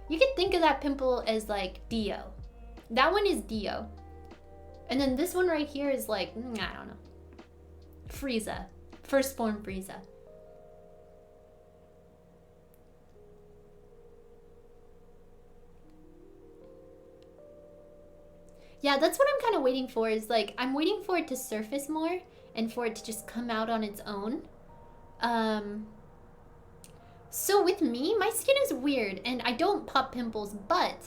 You can think of that pimple as like Dio. That one is Dio. And then this one right here is like, I don't know. Frieza. Firstborn Frieza. Yeah, that's what I'm kind of waiting for, is like, I'm waiting for it to surface more and for it to just come out on its own. So with me, my skin is weird and I don't pop pimples, but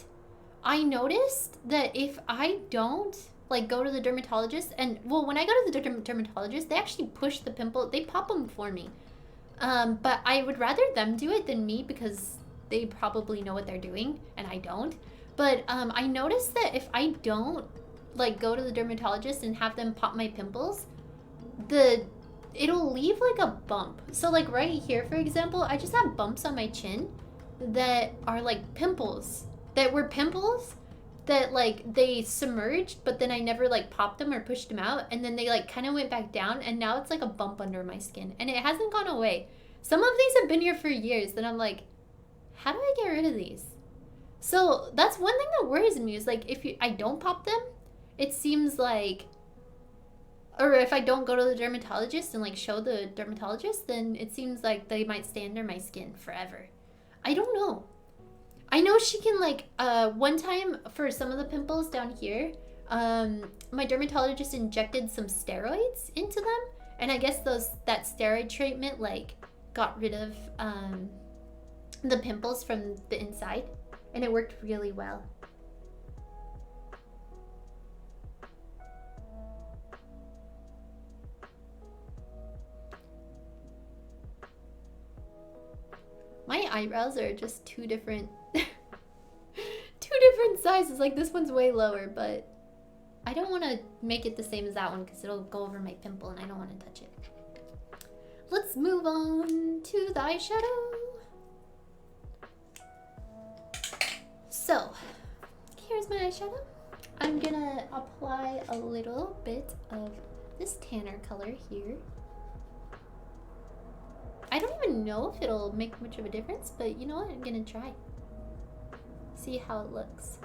I noticed that if I don't like go to the dermatologist, and well, when I go to the dermatologist, they actually push the pimple, they pop them for me. But I would rather them do it than me because they probably know what they're doing and I don't. But I noticed that if I don't like go to the dermatologist and have them pop my pimples, it'll leave like a bump. So like right here, for example, I just have bumps on my chin that are like pimples, that were pimples that like they submerged, but then I never like popped them or pushed them out, and then they like kind of went back down, and now it's like a bump under my skin, and it hasn't gone away. Some of these have been here for years, and I'm like, how do I get rid of these? So that's one thing that worries me is like if I don't pop them, it seems like, or if I don't go to the dermatologist and like show the dermatologist, then it seems like they might stay under my skin forever. I don't know. I know she can like one time for some of the pimples down here, my dermatologist injected some steroids into them, and I guess that steroid treatment like got rid of the pimples from the inside, and it worked really well. My eyebrows are just two different sizes. Like this one's way lower, but I don't want to make it the same as that one because it'll go over my pimple and I don't want to touch it. Let's move on to the eyeshadow. So here's my eyeshadow. I'm gonna apply a little bit of this tanner color here. I don't even know if it'll make much of a difference, but you know what? I'm gonna try. See how it looks.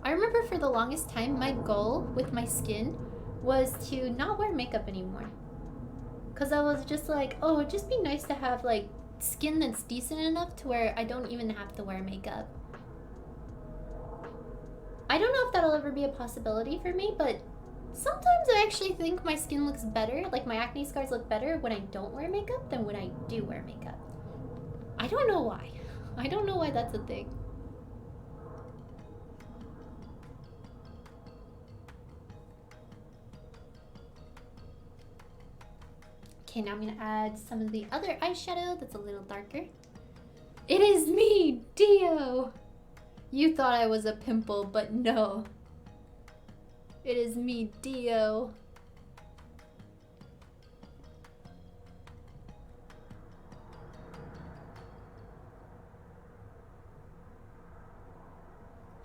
I remember for the longest time, my goal with my skin was to not wear makeup anymore. Cause I was just like, oh, it'd just be nice to have like skin that's decent enough to where I don't even have to wear makeup. I don't know if that'll ever be a possibility for me, but sometimes I actually think my skin looks better, like my acne scars look better when I don't wear makeup than when I do wear makeup. I don't know why. I don't know why that's a thing. Okay, now I'm gonna add some of the other eyeshadow that's a little darker. It is me, Dio! You thought I was a pimple, but no. It is me, Dio.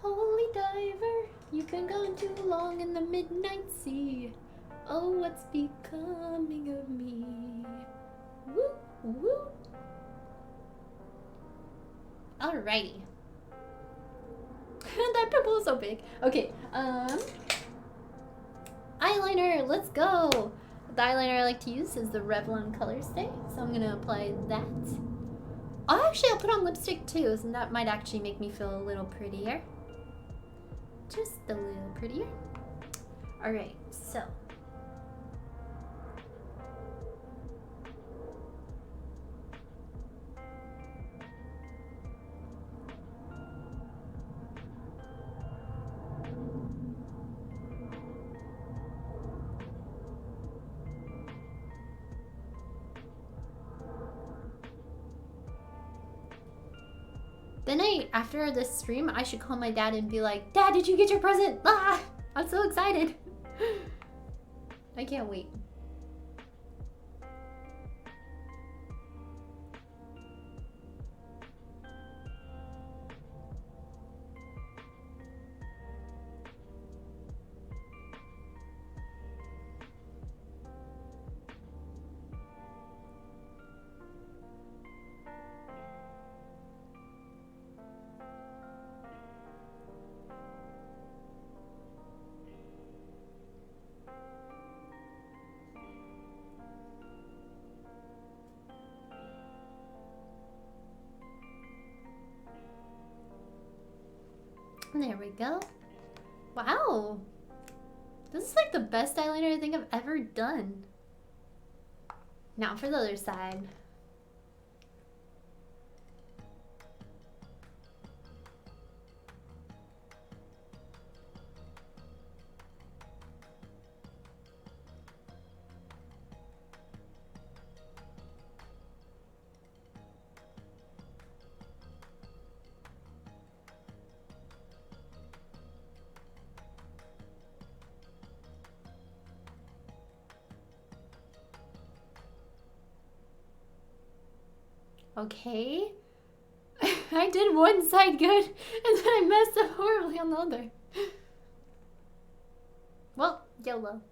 Holy diver, you've been gone too long in the midnight sea. Oh, what's becoming of me? Woo, woo. Alrighty. That pimple is so big. Okay, eyeliner, let's go. The eyeliner I like to use is the Revlon Color Stay, so I'm gonna apply that. Oh, actually, I'll put on lipstick too, so that might actually make me feel a little prettier. Just a little prettier. Alright, so. Then after this stream, I should call my dad and be like, Dad, did you get your present? Ah, I'm so excited. I can't wait. There we go. Wow. This is like the best eyeliner I think I've ever done. Now for the other side. Okay. I did one side good, and then I messed up horribly on the other. Well, YOLO.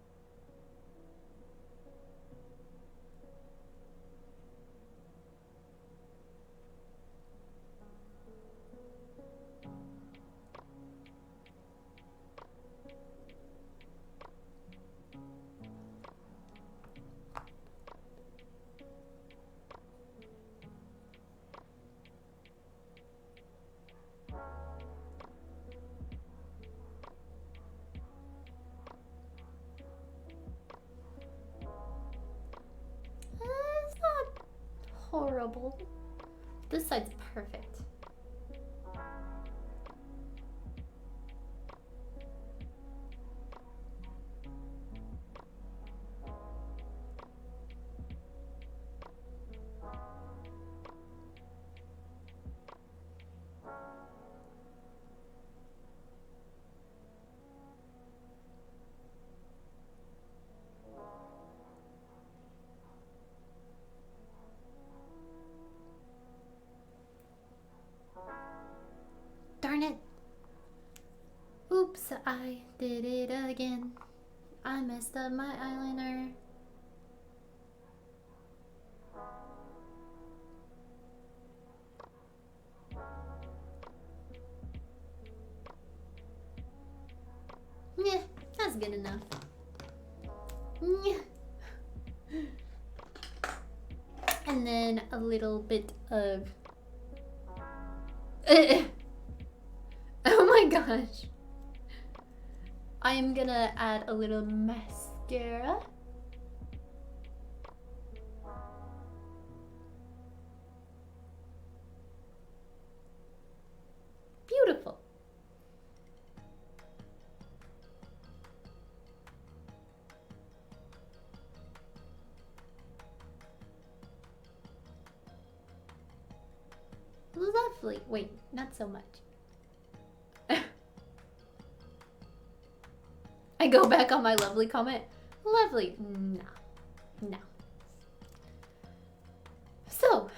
It's not horrible. This side's perfect. Darn it. Oops, I did it again. I messed up my eyeliner. Yeah, that's good enough. Yeah. And then a little bit of... Oh my gosh. I am gonna add a little mascara. Beautiful. Lovely. Wait, not so much. I go back on my lovely comment. Lovely. No. No. So,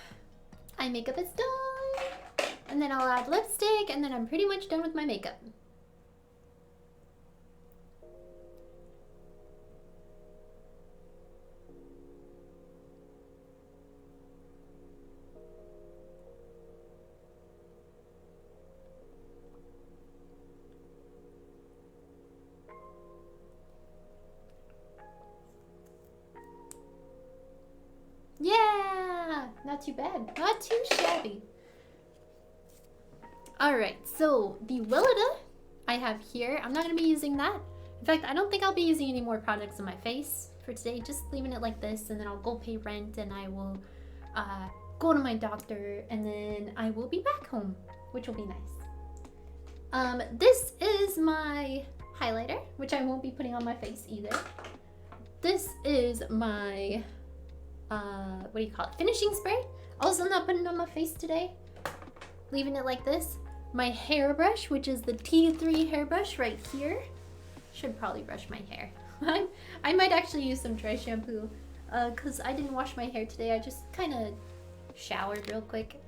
eye makeup is done. And then I'll add lipstick, and then I'm pretty much done with my makeup. Yeah, not too bad, not too shabby. All right, so the Willita I have here, I'm not gonna be using that. In fact, I don't think I'll be using any more products on my face for today, just leaving it like this, and then I'll go pay rent, and I will go to my doctor, and then I will be back home, which will be nice. This is my highlighter, which I won't be putting on my face either. This is my what do you call it? Finishing spray. Also not putting it on my face today. Leaving it like this. My hairbrush, which is the T3 hairbrush right here. Should probably brush my hair. I might actually use some dry shampoo because I didn't wash my hair today. I just kind of showered real quick.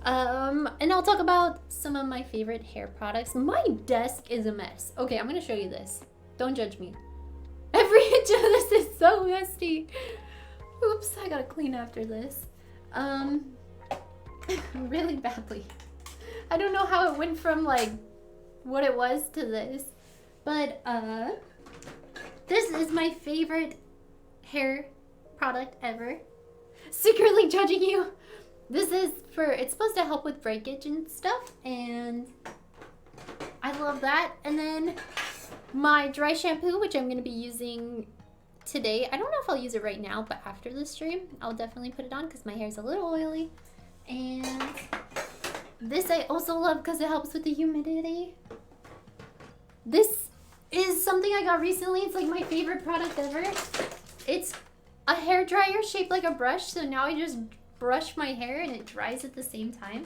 And I'll talk about some of my favorite hair products. My desk is a mess. Okay, I'm gonna show you this. Don't judge me. Every inch of this is so messy. Oops, I gotta clean after this. Really badly. I don't know how it went from like what it was to this. But this is my favorite hair product ever. Secretly judging you. This is it's supposed to help with breakage and stuff, and I love that. And then my dry shampoo, which I'm going to be using today. I don't know if I'll use it right now, but after the stream, I'll definitely put it on because my hair is a little oily. And this I also love because it helps with the humidity. This is something I got recently. It's like my favorite product ever. It's a hair dryer shaped like a brush, so now I just brush my hair and it dries at the same time.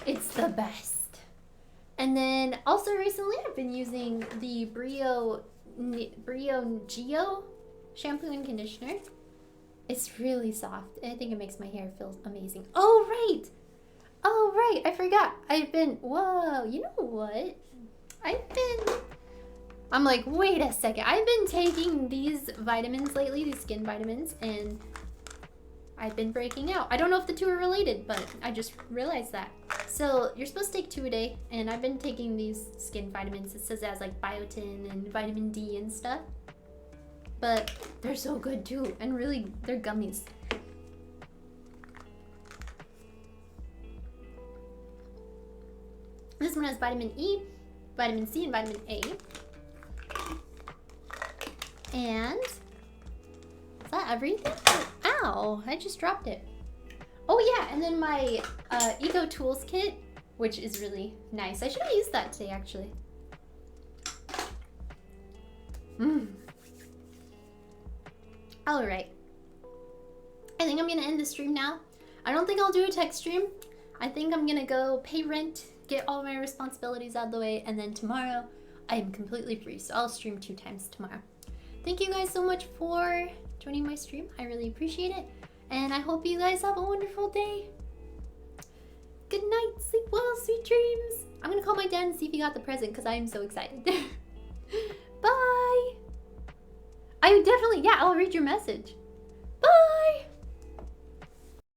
It's the best. And then also recently I've been using the Brio Geo shampoo and conditioner. It's really soft. I think it makes my hair feel amazing. Oh, right. Oh, right. I forgot. Whoa, you know what? I'm like, wait a second. I've been taking these vitamins lately, these skin vitamins, and I've been breaking out. I don't know if the two are related, but I just realized that. So you're supposed to take 2 a day, and I've been taking these skin vitamins. It says it has like biotin and vitamin D and stuff. But they're so good too, and really, they're gummies. This one has vitamin E, vitamin C, and vitamin A. And is that everything? Ow, I just dropped it. Oh yeah, and then my Eco Tools kit, which is really nice. I should have used that today, actually. All right. I think I'm gonna end the stream now. I don't think I'll do a tech stream. I think I'm gonna go pay rent, get all my responsibilities out of the way, and then tomorrow I am completely free, so I'll stream 2 times tomorrow. Thank you guys so much for joining my stream. I really appreciate it, and I hope you guys have a wonderful day. Good night, sleep well, sweet dreams. I'm gonna call my dad and see if he got the present because I am so excited. Bye. Yeah, I'll read your message.